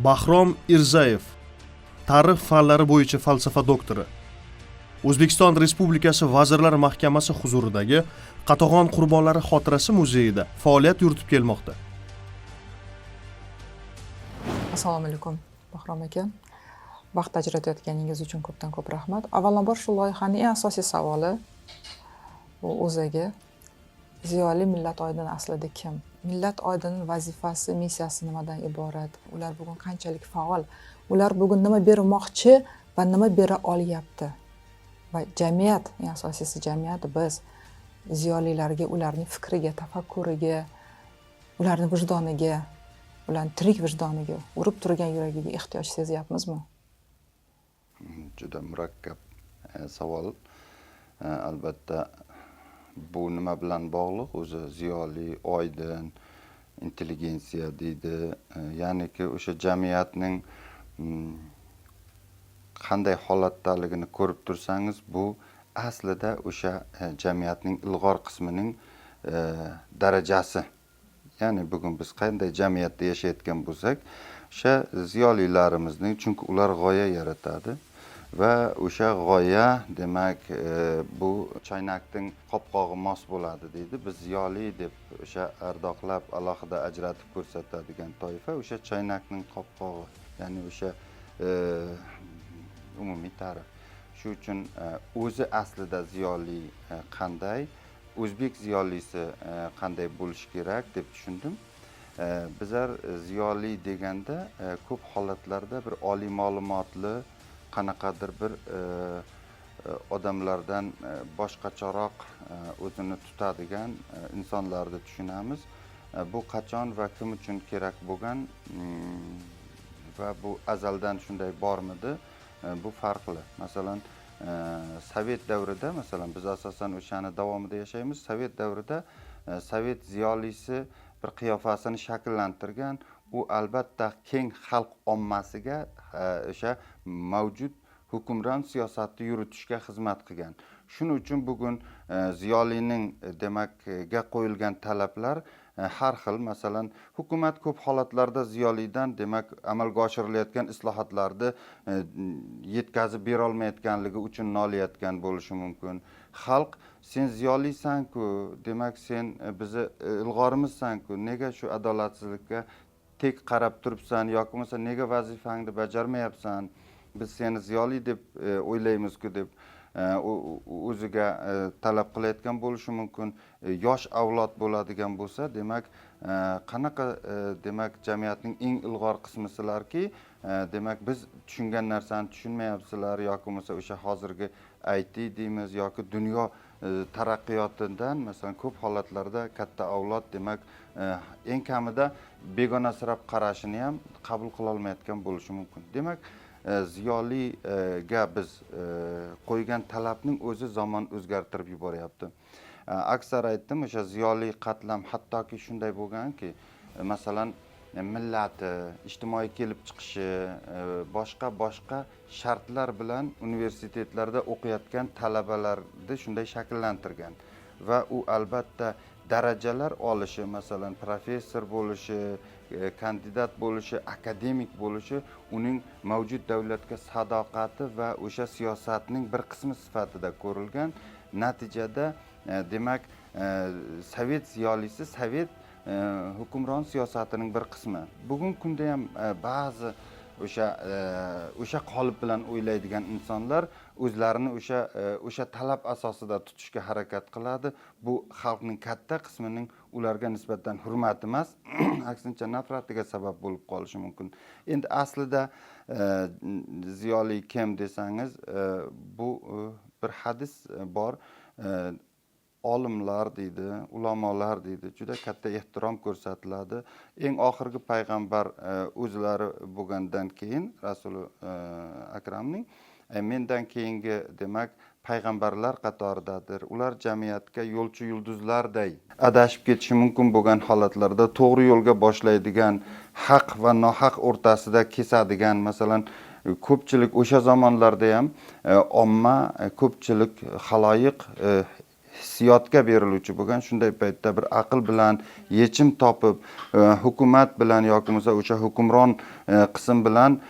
Bahrom Irzayev, tarix fanlari bo'yicha falsafa doktori. O'zbekiston Respublikasi Vazirlar Mahkamasi huzuridagi Qatag'on qurbonlari xotirasi muzeyida faoliyat yuritib kelmoqda. Assalomu alaykum Bahrom aka. Vaqt ajratayotganingiz uchun ko'p rahmat. Avvalambor shu loyihaning eng asosiy savoli bu o'ziga ziyoli millat oydin aslida kim? Millat oydining vazifasi, missiyasi nimadan iborat? Ular bugun qanchalik faol? Ular bugun nima bermoqchi va nima bera olyapti? Va jamiyat, eng asosiysi jamiyat biz ziyolilarga, ularning fikriga, tafakkuriga, ularning vijdoniga, ularning tirik vijdoniga, urib turgan yuragiga ehtiyoj sezyapmizmi? Juda murakkab savol. Albatta bu nima bilan bog'liq? O'zi ziyoli, oydin, intelligensiya deydi. Ya'niki o'sha jamiyatning qanday holatdaligini ko'rib tursangiz, bu aslida o'sha jamiyatning ilg'or qismining darajasi. Ya'ni bugun biz qanday jamiyatda yashayotgan bo'lsak, o'sha ziyolilarimizning, chunki ular g'oya yaratadi va o'sha g'oya, demak, bu choynakning qopqog'i mos bo'ladi deydi. Biz ziyoli deb o'sha ardoqlab alohida ajratib ko'rsatadigan toifa o'sha choynakning qopqog'i, ya'ni o'sha umumiy ta'rif. Shu uchun o'zi aslida ziyoli qanday, o'zbek ziyolisi qanday bo'lishi kerak deb tushundim. Bizlar ziyoli deganda ko'p holatlarda bir oliy ma'lumotli, qanaqadir bir odamlardan boshqacharoq o'zini tutadigan insonlarni tushunamiz. Bu qachon va kim uchun kerak bo'lgan va bu azaldan shunday bormidi? Bu farqli. Masalan, Sovet davrida, masalan, biz asosan o'shani davomida yashaymiz. Sovet davrida Sovet ziyolisi bir qiyofasini shakllantirgan, u albatta keng xalq ommasiga o'sha mavjud hukmron siyosatni yuritishga xizmat qilgan. Shuning uchun bugun ziyolining demak qo'yilgan talablar har xil. Masalan, hukumat ko'p holatlarda ziyolidan demak amalga oshirilayotgan islohotlarni yetkazib bera olmayotganligi uchun nolayotgan bo'lishi mumkin. Xalq, sen ziyolisan-ku, demak sen bizni ilg'orimizsan-ku, nega shu adolatsizlikka tek qarab turibsan yoki bo'lmasa nega vazifangni bajarmayapsan? Biz seni ziyoli deb o'ylaymiz-ku deb o'ziga talab qilayotgan bo'lishi mumkin. Yosh avlod bo'ladigan bo'lsa, demak, qanaqa demak jamiyatning eng ilg'or qismisizlarki, demak biz tushungan narsani tushunmayapsizlar yoki bo'lmasa o'sha hozirgi IT deymiz yoki dunyo taraqqiyotidan, masalan, ko'p holatlarda katta avlod demak eng kamida begonasirab qarashini ham qabul qila olmayotgan bo'lishi mumkin. Demak, ziyoliga biz qo'ygan talabning o'zi zamon o'zgartirib yuboryapti. Aksar aytdim, o'sha ziyoli qatlam hattoki shunday bo'lganki, masalan, millati, ijtimoiy kelib chiqishi, boshqa shartlar bilan universitetlarda o'qiyotgan talabalarni shunday shakllantirgan va u albatta darajalar olishi, masalan, professor bo'lishi, kandidat bo'lishi, akademik bo'lishi uning mavjud davlatga sadoqati va o'sha siyosatning bir qismi sifatida ko'rilgan. Natijada demak Sovet ziyolisi Sovet hukmron siyosatining bir qismi. Bugungi kunda ham ba'zi o'sha qolip bilan o'ylaydigan insonlar o'zlarini o'sha talab asosida tutishga harakat qiladi. Bu xalqning katta qismining ularga nisbatan hurmati emas, aksincha nafratiga sabab bo'lib qolishi mumkin. Endi aslida ziyoli kim desangiz, bu bir hadis bor. Olimlar deydi, ulamolar deydi, juda katta ehtirom ko'rsatiladi. Eng oxirgi payg'ambar o'zlari bo'lgandan keyin Rasuli akramning mendan keyingi demak payg'ambarlar qatoridadir. Ular jamiyatga yo'lchi yulduzlarday adashib ketishi mumkin bo'lgan holatlarda to'g'ri yo'lga boshlaydigan, haq va nohaq o'rtasida kesadigan, masalan, ko'pchilik o'sha zamonlarda ham omma, ko'pchilik xaloyiq hissiyotga beriluvchi bo'lgan, shunday paytda bir aql bilan yechim topib, hukumat bilan yoki bo'lmasa o'sha hukmron qism bilan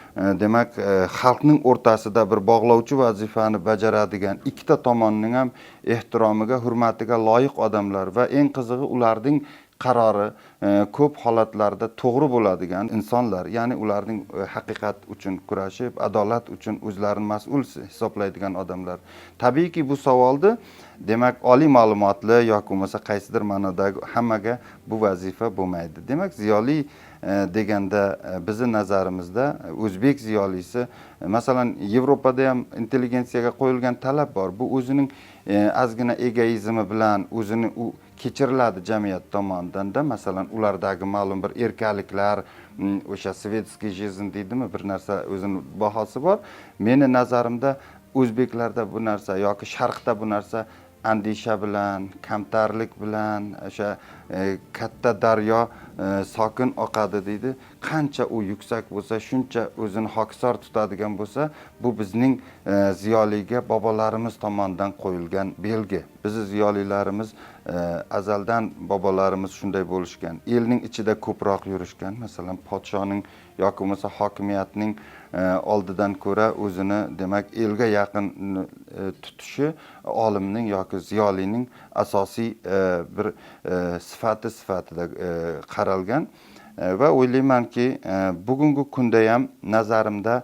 demak xalqning o'rtasida bir bog'lovchi vazifani bajaradigan ikkita tomonning ham ehtiromiga, hurmatiga loyiq odamlar va eng qizig'i ularning qarori ko'p holatlarda to'g'ri bo'ladigan insonlar, ya'ni ularning haqiqat uchun kurashib, adolat uchun o'zlarini mas'ul hisoblaydigan odamlar. Tabiiyki bu savolni demak oliy ma'lumotli yoki bo'lmasa qaysidir ma'nodagi hammaga bu vazifa bo'lmaydi. Demak, ziyoli deganda bizni nazarimizda o'zbek ziyolisi, masalan, Yevropada ham intelligensiyaga qo'yilgan talab bor. Bu o'zining ozgina egoizmi bilan o'zini kechiriladi jamiyat tomonidan-da. Masalan, ulardagi ma'lum bir erkaliklar, o'sha svetskiy jizm deydimi, bir narsa o'zining bahosi bor. Meni nazarimda o'zbeklarda bu narsa yoki sharqda bu narsa andisha bilan, kamtarlik bilan, o'sha katta daryo sokin oqadi deydi. Qancha u yuksak bo'lsa, shuncha o'zini hokisor tutadigan bo'lsa, bu bizning ziyoliga bobolarimiz tomonidan qo'yilgan belgi. Bizni ziyolilarimiz azaldan bobolarimiz shunday bo'lishgan. Elning ichida ko'proq yurishgan. Masalan, podshoning yoki bo'lmasa hokimiyatning oldidan ko'ra o'zini demak elga yaqin tutishi olimning yoki ziyolining asosiy bir sifati sifatida qaralgan. Va o'ylaymanki, bugungi kunda ham nazarimda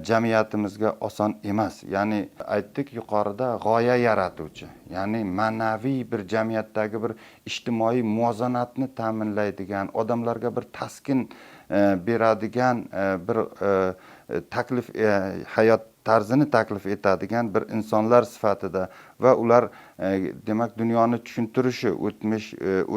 jamiyatimizga oson emas. Ya'ni aytdik yuqorida g'oya yaratuvchi, ya'ni ma'naviy bir jamiyatdagi bir ijtimoiy muvozanatni ta'minlaydigan, odamlarga bir taskin beradigan bir taklif hayot tarzini taklif etadigan bir insonlar sifatida va ular demak dunyoni tushuntirishi,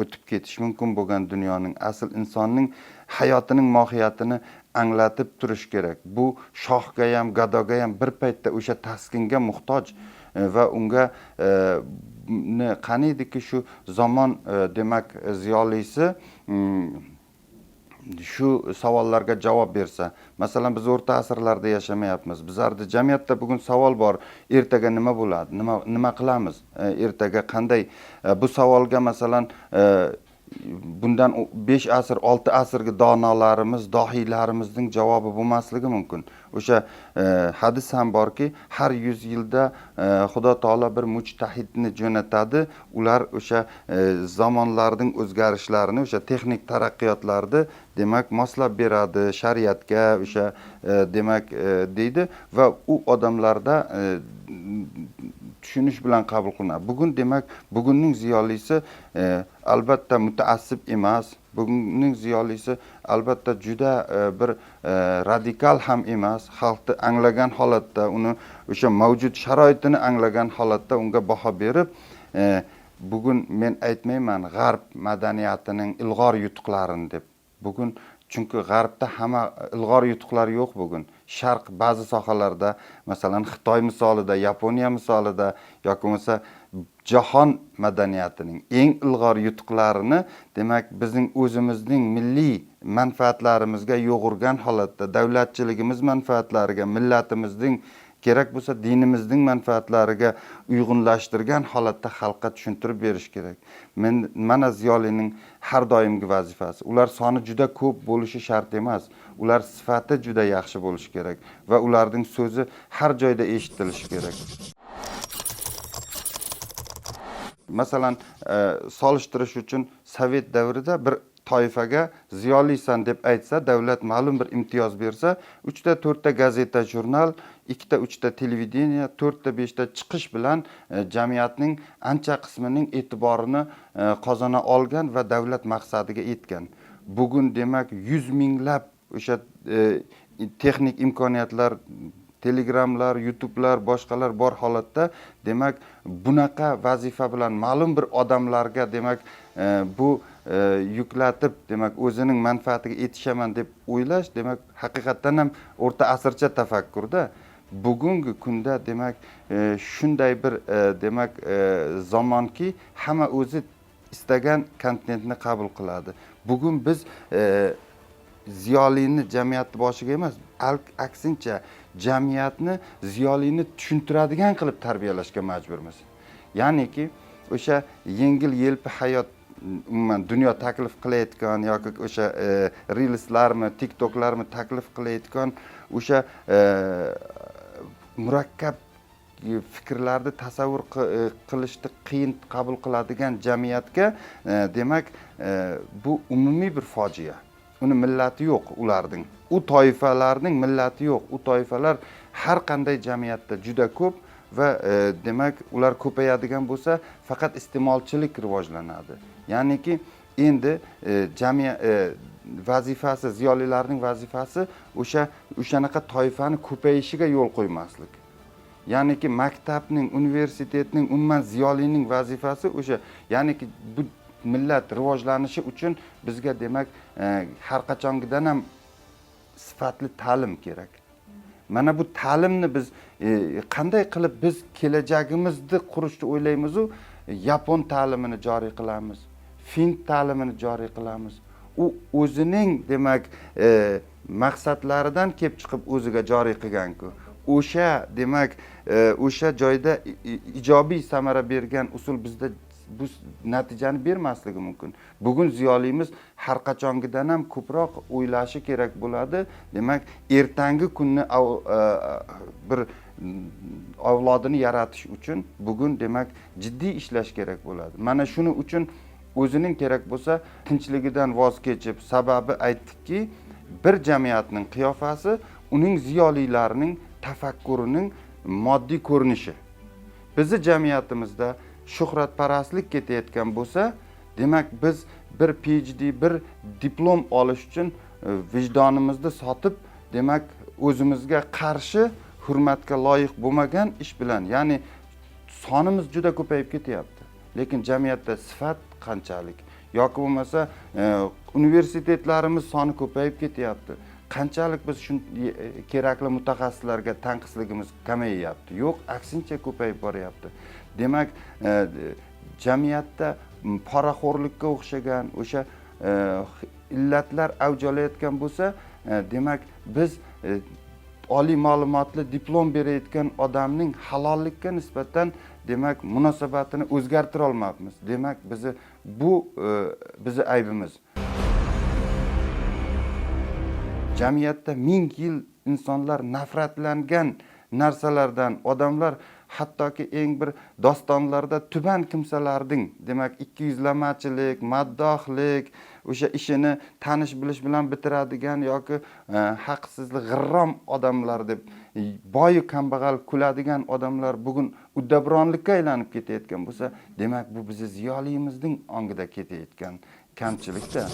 o'tib ketish mumkin bo'lgan dunyoning asl insonning hayotining mohiyatini anglatib turish kerak. Bu shohga ham, gadoga ham bir paytda o'sha taskinga muhtoj va unga qaniydi shu zamon demak ziyolisi shu savollarga javob bersa. Masalan, biz o'rta asrlarda yashamayapmiz. Bizlarda jamiyatda bugun savol bor. Ertaga nima bo'ladi? Nima qilamiz? Ertaga qanday? Bu savolga masalan bundan 5 asr, 6 asrga donolarimiz, dohiylarimizning javobi bo'lmasligi mumkin. O'sha hadis ham borki, har 100 yilda Xudo taolo bir mujtahidni jo'natadi. Ular o'sha zamonlarning o'zgarishlarini, o'sha texnik taraqqiyotlarni demak moslab beradi shariatga, o'sha demak deydi va u odamlarda tushunish bilan qabul qilinadi. Bugun demak, bugunning ziyolisi albatta mutaassib emas. Bugunning ziyolisi albatta juda bir radikal ham emas. Xalqni anglagan holatda, uni o'sha mavjud sharoitini anglagan holatda unga baho berib, bugun men aytmayman g'arb madaniyatining ilg'or yutuqlarini deb. Bugun chunki g'arbda hamma ilg'or yutuqlar yo'q bugun. Sharq ba'zi sohalarda, masalan Xitoy misolida, Yaponiya misolida yoki bo'lmasa jahon madaniyatining eng ilg'or yutuqlarini demak bizning o'zimizning milliy manfaatlarimizga yo'g'irgan holatda, davlatchiligimiz manfaatlariga, millatimizning kerak bo'lsa dinimizning manfaatlariga uyg'unlashtirgan holatda xalqqa tushuntirib berish kerak. Mana ziyolining har doimgi vazifasi. Ular soni juda ko'p bo'lishi shart emas. Ular sifati juda yaxshi bo'lishi kerak va ularning so'zi har joyda eshitilishi kerak. Masalan, solishtirish uchun Sovet davrida bir toifaga ziyolisan deb aytsa, davlat ma'lum bir imtiyoz bersa, 3 ta 4 ta gazeta, jurnal, 2 ta 3 ta televideniya, 4 ta 5 ta chiqish bilan jamiyatning ancha qismining e'tiborini qozona olgan va davlat maqsadiga yetgan. Bugun demak 100 minglab o'sha texnik imkoniyatlar, Telegramlar, YouTube'lar, boshqalar bor holatda demak bunaqa vazifa bilan ma'lum bir odamlarga demak bu yuklatib demak o'zining manfaatiga yetishaman deb o'ylash demak haqiqatan ham o'rta asrcha tafakkurda. Bugungi kunda demak shunday bir demak zamonki hamma o'zi istagan kontentni qabul qiladi. Bugun biz ziyolini jamiyatni boshiga emas, aksincha jamiyatni ziyolini tushuntiradigan qilib tarbiyalashga majburmiz. Ya'niki o'sha yengil yelpi hayot umuman dunyo taklif qilayotgan yoki o'sha reelslarmi, TikToklarmi taklif qilayotgan o'sha murakkab fikrlarni tasavvur qilishni qiyin qabul qiladigan jamiyatga demak bu umumiy bir fojia. Uni millati yo'q ularning. U toifalarning millati yo'q. U toifalar har qanday jamiyatda juda ko'p va demak ular ko'payadigan bo'lsa faqat iste'molchilik rivojlanadi. Ya'niki endi vazifasi, ziyolilarning vazifasi o'shanaqa toifani ko'payishiga yo'l qo'ymaslik. Ya'niki maktabning, universitetning, umuman ziyolining vazifasi o'sha, ya'niki bu millat rivojlanishi uchun bizga demak har qachongidan ham sifatli ta'lim kerak. Mana bu ta'limni biz qanday qilib biz kelajagimizni qurishni o'ylaymiz-u, yapon ta'limini joriy qilamiz, fin ta'limini joriy qilamiz. U o'zining demak maqsadlaridan kelib chiqib o'ziga joriy qilgan-ku. O'sha demak o'sha joyda ijobiy samara bergan usul bizda bu natijani bermasligi mumkin. Bugun ziyolimiz har qachongidan ham ko'proq o'ylashi kerak bo'ladi. Demak, ertangi kunni bir avlodini yaratish uchun bugun demak jiddiy ishlash kerak bo'ladi. Mana shuning uchun o'zining kerak bo'lsa tinchligidan voz kechib, sababi aytdikki, bir jamiyatning qiyofasi uning ziyolilarining tafakkurining moddiy ko'rinishi. Bizi jamiyatimizda shuhratparastlik ketayotgan bo'lsa, demak biz bir PhD, bir diplom olish uchun vijdonimizni sotib, demak o'zimizga qarshi hurmatga loyiq bo'lmagan ish bilan, ya'ni sonimiz juda ko'payib ketyapti. Lekin jamiyatda sifat qanchalik yoki bo'lmasa universitetlarimiz soni ko'payib ketyapti. Qanchalik biz shu kerakli mutaxassislarga tanqisligimiz kamayyapti. Yo'q, aksincha ko'payib boryapti. Demak, jamiyatda poraxo'rlikka o'xshagan o'sha illatlar avj olayotgan bo'lsa, demak biz oliy ma'lumotli diplom berayotgan odamning halollikka nisbatan demak munosabatini o'zgartira olmayapmiz. Demak, bu bizi aybimiz. Jamiyatda 1000 yil insonlar nafratlangan narsalardan odamlar hattoki eng bir dostonlarda tuban kimsalarning demak 200lamachilik, maddohlik, o'sha ishini tanish bilish bilan bitiradigan yoki haqsizlik, g'irrom odamlar deb boyi kambag'al kuladigan odamlar bugun uddabronlikka aylanib ketayotgan bo'lsa, demak bu bizni ziyolimizning ongida ketayotgan kamchilikda.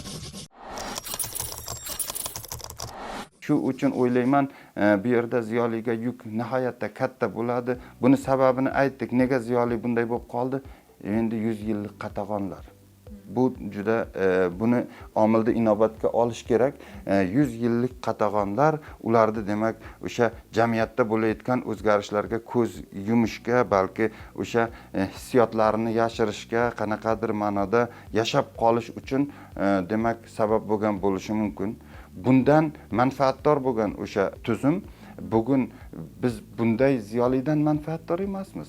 Shu uchun o'ylayman, bu yerda ziyoliga yuk nihoyatda katta bo'ladi. Buni sababini aytdik. Nega ziyoli bunday bo'lib qoldi? Endi 100 yillik qatag'onlar. Bu juda buni omilda inobatga olish kerak. 100 yillik qatag'onlar ularni demak o'sha jamiyatda bo'layotgan o'zgarishlarga ko'z yumishga, balki o'sha hissiyotlarini yashirishga, qanaqadir ma'noda yashab qolish uchun demak sabab bo'lgan bo'lishi mumkin. Bundan manfaatdor bo'lgan o'sha tuzum bugun biz bunday ziyolidan manfaatdor emasmiz.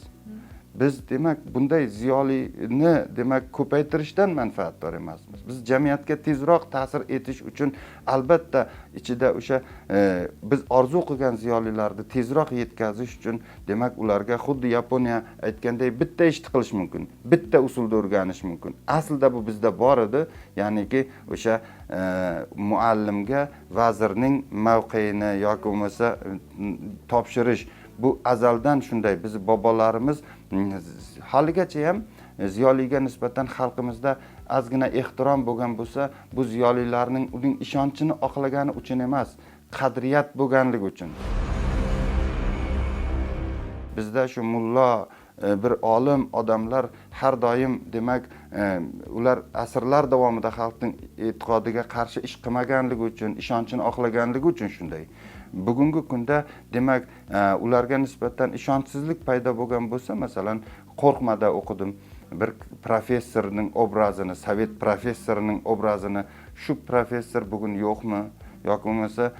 Biz demak bunday ziyolini demak ko'paytirishdan manfaatdor emasmiz. Biz jamiyatga tezroq ta'sir etish uchun albatta ichida o'sha biz orzu qilgan ziyolilarni tezroq yetkazish uchun demak ularga xuddi Yaponiya aytganday bitta ishni qilish mumkin. Bitta usulda o'rganish mumkin. Aslida bu bizda bor edi, ya'niki o'sha muallimga vazirning mavqeini yoki bo'lmasa topshirish. Bu azaldan shunday. Biz bobolarimiz haligacha ham ziyoliga nisbatan xalqimizda ozgina ehtirom bo'lgan bo'lsa, bu ziyolilarning uning ishonchini oqlagani uchun emas, qadriyat bo'lganligi uchun. Bizda shu mullo bir olim odamlar har doim demak ular asrlar davomida xalqning e'tiqodiga qarshi ish qilmaganligi uchun, ishonchini oqlaganligi uchun shunday. Bugungi kunda demak ularga nisbatan ishonchsizlik paydo bo'lgan bo'lsa, masalan, Qo'rqmada o'qidim. Bir professorning obrazini, sovet professorining obrazini, shu professor bugun yo'qmi? Yoki bo'lmasa,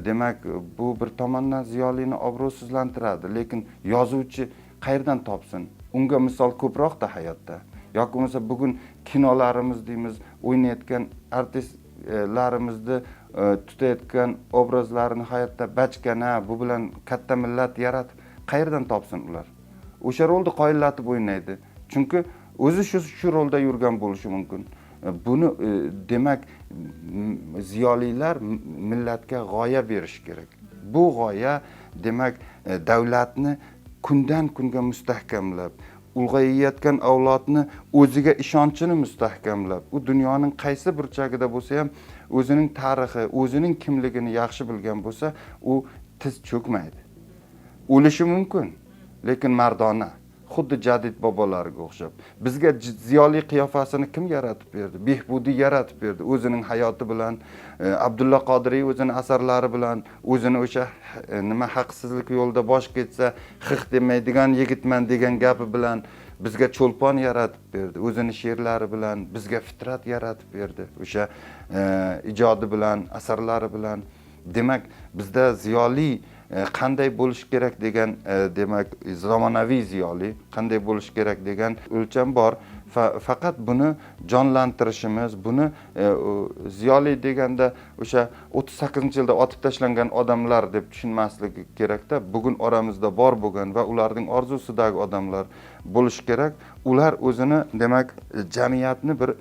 demak bu bir tomondan ziyolini obro'sizlantiradi, lekin yozuvchi qayerdan topsin? unga misol ko'proqda hayotda. Yoki bo'lmasa bugun kinolarimiz deymiz, o'ynayotgan artistlarimizni tutayotgan obrazlarini hayotda bachkana, bu bilan katta millat yaratib qayerdan topsin ular? O'sha rolni qoyillatib o'ynaydi. Chunki o'zi shu rolda yurgan bo'lishi mumkin. Buni demak ziyolilar millatga g'oya berish kerak. Bu g'oya demak davlatni kundan kunga mustahkamlab, ulg'ayayotgan avlodni o'ziga ishonchini mustahkamlab, u dunyoning qaysi burchagida bo'lsa ham o'zining tarixi, o'zining kimligini yaxshi bilgan bo'lsa, u tiz cho'kmaydi. O'lishi mumkin, lekin mardona, xuddi jadid bobolarga o'xshab. Bizga ziyoli qiyofasini kim yaratib berdi? Behbudiy yaratib berdi. O'zining hayoti bilan, Abdulla Qodiriy o'zining asarlari bilan, o'zini o'sha nima haqsizlik yo'lda bosh ketsa, xiq demaydigan yigitman degan gapi bilan bizga cho'lpon yaratib berdi. O'zini she'rlari bilan bizga fitrat yaratib berdi. O'sha ijodi bilan, asarlari bilan. Demak, bizda ziyoli qanday bo'lish kerak degan demak zamonaviy ziyoli qanday bo'lish kerak degan o'lcham bor. Faqat buni jonlantirishimiz, buni ziyoli deganda o'sha 38-yilda otib tashlangan odamlar deb tushunmaslik kerakda. Bugun oramizda bor bo'lgan va ularning orzusidagi odamlar bo'lish kerak. Ular o'zini demak jamiyatni bir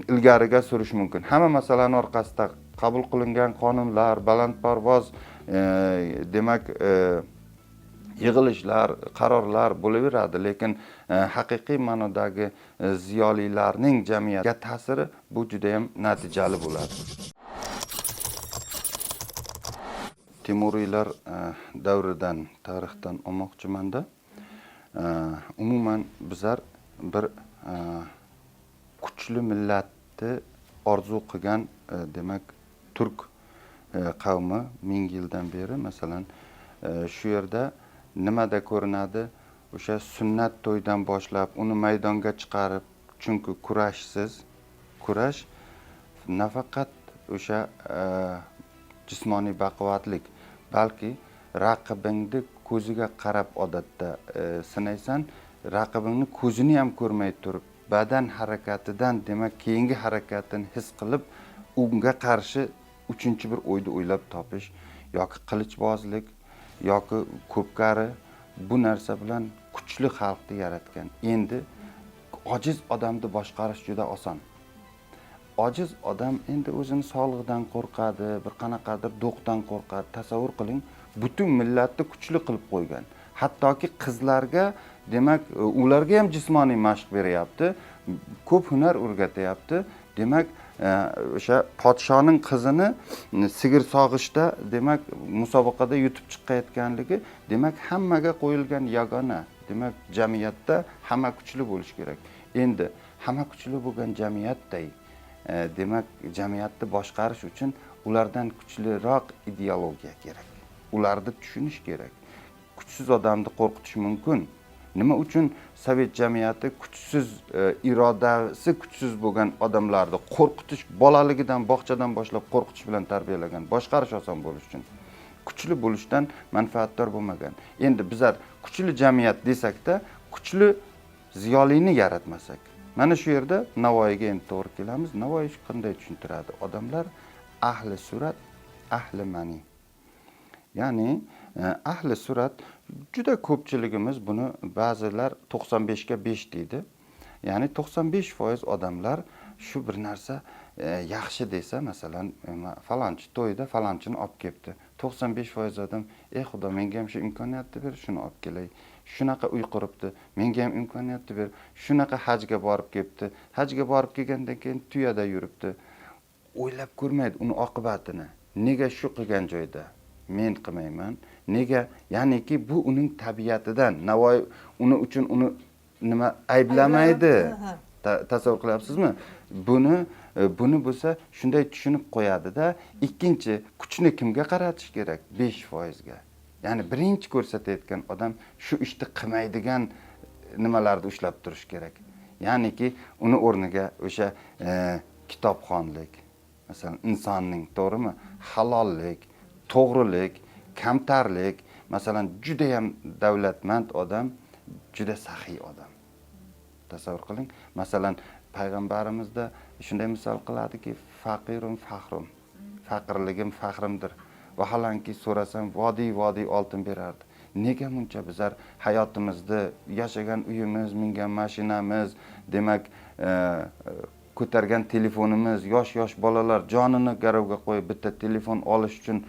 ilgariga surish mumkin. Hamma masalaning orqasida qabul qilingan qonunlar, balandparvoz demak yig'ilishlar, qarorlar bo'laveradi, lekin haqiqiy ma'nodagi ziyolilarning jamiyatga ta'siri bu juda ham natijali bo'ladi. Temuriylar davridan, tarixdan olmoqchimanda, umuman bizlar bir kuchli millatni orzu qilgan demak turk qavmi 1000 yildan beri masalan shu yerda nimada ko'rinadi? O'sha sunnat to'ydan boshlab uni maydonga chiqarib, chunki kurash nafaqat o'sha jismoniy baquvvatlik, balki raqibingni ko'ziga qarab odatda sinaysan, raqibingni ko'zini ham ko'rmay turib, badan harakatidan demak keyingi harakatini his qilib, unga qarshi uchinchi bir o'yni o'ylab topish yoki qilichbozlik yoki ko'pkari bu narsa bilan kuchli xalqni yaratgan. Endi ojiz odamni boshqarish juda oson. Ojiz odam endi o'zini sog'lig'idan qo'rqadi, bir qanaqadir do'qdan qo'rqadi. Tasavvur qiling, butun millatni kuchli qilib qo'ygan. Hattoki qizlarga demak ularga ham jismoniy mashq beryapti, ko'p hunar o'rgatyapti. Demak o'sha podshoning qizini sigir sog'ishda demak musobaqada yutib chiqayotganligi demak hammaga qo'yilgan yagona. Demak jamiyatda hamma kuchli bo'lish kerak. Endi hamma kuchli bo'lgan jamiyatday demak jamiyatni boshqarish uchun ulardan kuchliroq ideologiya kerak. Ularni tushunish kerak. Kuchsiz odamni qo'rqitish mumkin. Nima uchun Sovet jamiyati kuchsiz, irodasi kuchsiz bo'lgan odamlarni qo'rqitish, bolaligidan, bog'chadan boshlab qo'rqitish bilan tarbiyalagan, boshqarish oson bo'lish uchun. Kuchli bo'lishdan manfaatdor bo'lmagan. Endi bizlar kuchli jamiyat desakda, kuchli ziyolini yaratmasak. Mana shu yerda Navoiyga endi to'g'ri kelamiz. Navoiy qanday tushuntiradi? Odamlar ahli surat, ahli mani. Ya'ni ahli surat juda ko'pchiligimiz buni ba'zilar 95 ga 5 deydi. Ya'ni 95% odamlar shu bir narsa yaxshi desa, masalan, falonchi to'yda falonchini olib kelibdi. 95% odam, "Ey Xudo, menga ham shu imkoniyatni ber, shuni olib kelay. Shunaqa uy quribdi, menga ham imkoniyatni ber. Shunaqa hajga borib kelibdi. Hajga borib kelgandan keyin tuyada yuribdi." O'ylab ko'rmaydi uni oqibatini. Nega shu qilgan joyda men qilmayman? Nega? Ya'niki bu uning tabiatidan. Navoiy uni uchun uni nima ayblamaydi. Tasavvur qilyapsizmi? Buni bo'lsa shunday tushunib qo'yadi-da, ikkinchi kuchni kimga qaratish kerak? 5% ga. Ya'ni birinchi ko'rsatayotgan odam shu ishni qilmaydigan nimalarni ushlab turish kerak. Ya'niki uni o'rniga o'sha kitobxonlik, masalan, insonning, to'g'rimi? Halollik, to'g'rilik, kamtarlik, masalan, juda ham davlatmand odam, juda saxiy odam. tasavvur qiling. Masalan, payg'ambarimizda shunday misol qiladiki, faqirum faxrum. Faqirligim faxrimdir. Vaholanki so'rasam, vodiy oltin berardi. Nega buncha bizlar hayotimizda yashagan uyimiz, mingan mashinamiz, demak, ko'targan telefonimiz, yosh bolalar jonini garovga qo'yib bitta telefon olish uchun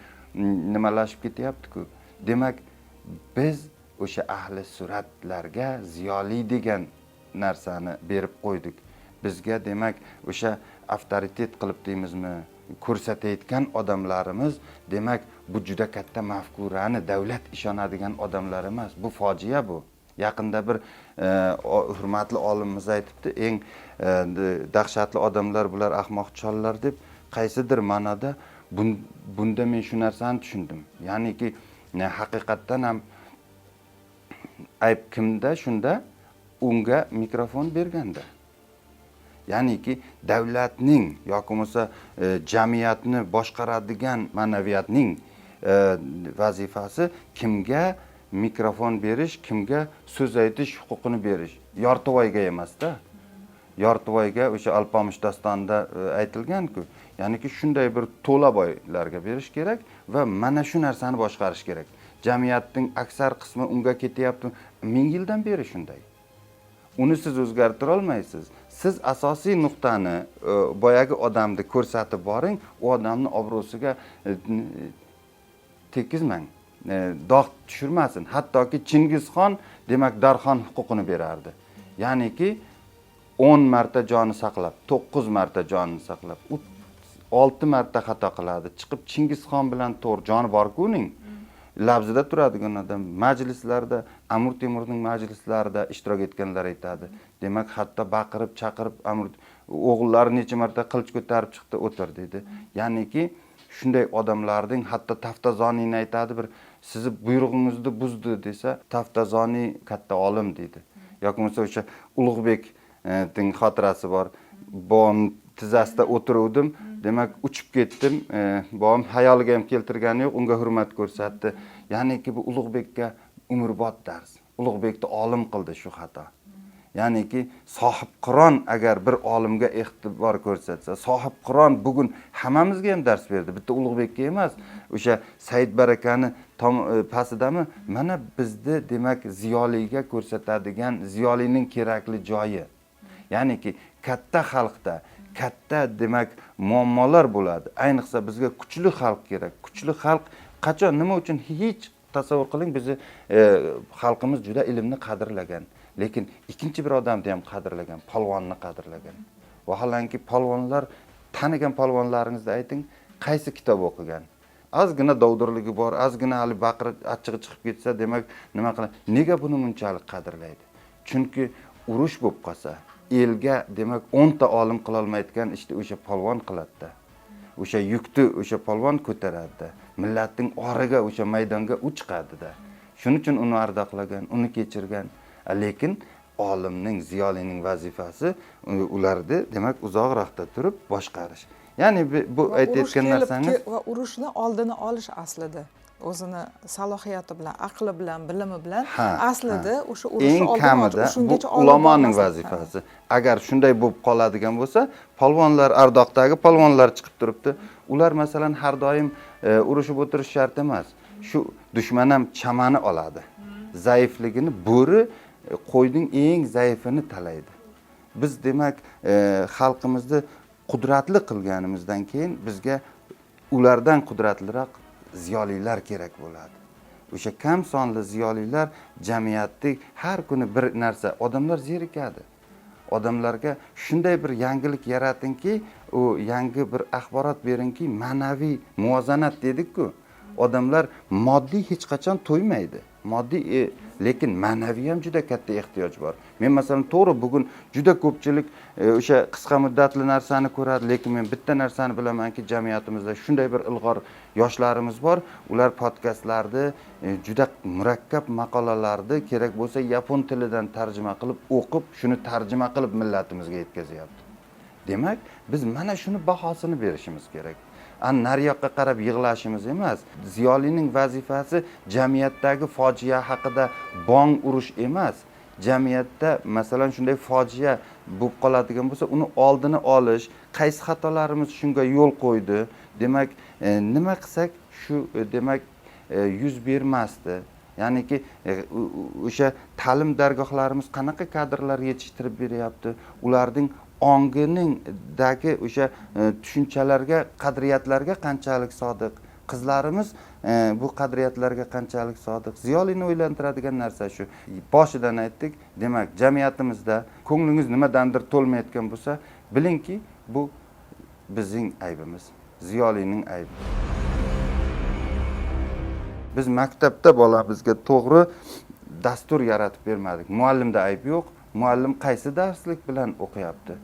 nimalashib ketyapti-ku. Demak, biz o'sha ahli suratlarga ziyoli degan narsani berib qo'ydik. Bizga demak o'sha avtoritet qilib deymizmi, ko'rsatayotgan odamlarimiz, demak bu juda katta mafkurani davlat ishonadigan odamlar emas. Bu fojia bu. Yaqinda bir hurmatli olimimiz aytibdi, eng dahshatli odamlar bular ahmoq chollar deb. Qaysidir ma'noda bunda men shu narsani tushundim. Ya'niki haqiqatdan ham ayb kimda? Shunda unga mikrofon berganda. Ya'niki davlatning yoki bo'lmasa jamiyatni boshqaradigan ma'naviyatning vazifasi kimga mikrofon berish, kimga so'z aytish huquqini berish. Yortovoyga emas-da. Yortovoyga o'sha Alpomish dostonida aytilgan-ku. Ya'niki shunday bir to'laboylarga berish kerak va mana shu narsani boshqarish kerak. Jamiyatning aksar qismi unga ketyapti. 1000 yildan beri shunday. Uni siz o'zgartira olmaysiz. Siz asosiy nuqtani boyagi odamni ko'rsatib boring, u odamning obro'siga tekizmang. Dog' tushirmasin. Hattoki Chingizxon demak Darxon huquqini berardi. Ya'niki 10 marta joni saqlab, 9 marta jonini saqlab, u 6 marta xato qiladi. Chiqib Chingizxon bilan to'g'ri joni bor-ku uning. Labzida turadigan odam majlislarda, Amir Temurning majlislarida ishtirok etganlar aytadi. Demak, hatto baqirib, chaqirib Amir o'g'illari necha marta qilich ko'tarib chiqdi, o'tir dedi. Ya'niki shunday odamlarning hatto Taftazoniyni aytadi, bir sizni buyrug'ingizni buzdi desa, Taftazoniy katta olim dedi. Yoki bo'lmasa o'sha Ulug'bekning xotirasi bor. Bom tizzasida o'tiruvdim, demak uchib ketdim. Bom hayoliga ham keltirgani yo'q, unga hurmat ko'rsatdi. Ya'niki bu Ulug'bekka umrbod dars. Ulug'bekni olim qildi shu xato. Ya'niki sohib Qur'on agar bir olimga e'tibor ko'rsatsa, sohib Qur'on bugun hammamizga ham dars berdi. Bitta Ulug'bekka emas, o'sha Said Barakani pastidami? Mana bizda demak ziyoliga ko'rsatadigan ziyolining kerakli joyi. Ya'niki katta xalqda katta demak muammolar bo'ladi. Ayniqsa bizga kuchli xalq kerak. Kuchli xalq qachon nima uchun hech tasavvur qiling, bizni xalqimiz juda ilmni qadrlagan. Lekin ikkinchi bir odamni ham qadrlagan, polvonni qadrlagan. Vaholanki polvonlar, tanigan polvonlaringizni ayting, qaysi kitob o'qigan? Ozgina dovdirligi bor, ozgina hali baqirib achchig'i chiqib ketsa, demak nima qiladi? Nega buni bunchalik qadrlaydi? Chunki urush bo'lib qolsa, elga demak 10 ta olim qila olmayotgan ishni o'sha polvon qiladi. O'sha yukni o'sha polvon ko'taradi. Millatning origa o'sha maydonga u chiqadi-da. Shuning uchun uni ardoqlagan, uni kechirgan. Lekin olimning, ziyolining vazifasi ularni demak uzoqroqda turib boshqarish. Ya'ni bu aytayotgan narsangiz va urushni oldini olish aslida o'zini salohiyati bilan, aqli bilan, bilimi bilan aslida o'sha urushni oldini olish, bu ulamoning vazifasi. Agar shunday bo'lib qoladigan bo'lsa, polvonlar, ardoqdagi polvonlar chiqib turibdi. Ular masalan har doim urushib o'tirish shart emas. Shu dushman ham chamani oladi. Zaifligini bo'ri qo'yning eng zaifini talaydi. Biz demak xalqimizni qudratli qilganimizdan keyin bizga ulardan qudratliroq ziyolilar kerak bo'ladi. O'sha kam sonli ziyolilar jamiyatda har kuni bir narsa, odamlar zerikadi. Odamlarga shunday bir yangilik yaratingki, u yangi bir axborot beringki, ma'naviy muvozanat dedik-ku. Odamlar moddiy hech qachon to'ymaydi. Moddiy lekin ma'naviy ham juda katta ehtiyoj bor. Men masalan to'g'ri bugun juda ko'pchilik o'sha qisqa muddatli narsani ko'radi, lekin men bitta narsani bilamanki, jamiyatimizda shunday bir ilg'or yoshlarimiz bor. Ular podkastlarni juda murakkab maqolalarni kerak bo'lsa yapon tilidan tarjima qilib o'qib, shuni tarjima qilib millatimizga yetkazyapti. Demak, biz mana shuni bahosini berishimiz kerak. Nariyoqqa qarab yig'lashimiz emas. Ziyolining vazifasi jamiyatdagi fojia haqida bong urish emas. jamiyatda masalan shunday fojia bo'lib qoladigan bo'lsa, uni oldini olish, qaysi xatolarimiz shunga yo'l qo'ydi, demak, nima qilsak shu demak yuz bermasdi. Ya'niki o'sha ta'lim dargohlarimiz qanaqa kadrlar yetishtirib beryapti, ularning onginingdagi o'sha tushunchalarga, qadriyatlarga qanchalik sodiq, qizlarimiz bu qadriyatlarga qanchalik sodiq. Ziyolini o'ylantiradigan narsa shu. Boshidan aytdik, demak, jamiyatimizda ko'nglingiz nimadandir to'lmayotgan bo'lsa, bilingki, bu bizning aybimiz, ziyolining aybi. Biz maktabda bolamizga to'g'ri dastur yaratib bermadik. Muallimda ayb yo'q. Muallim qaysi darslik bilan o'qiyapti?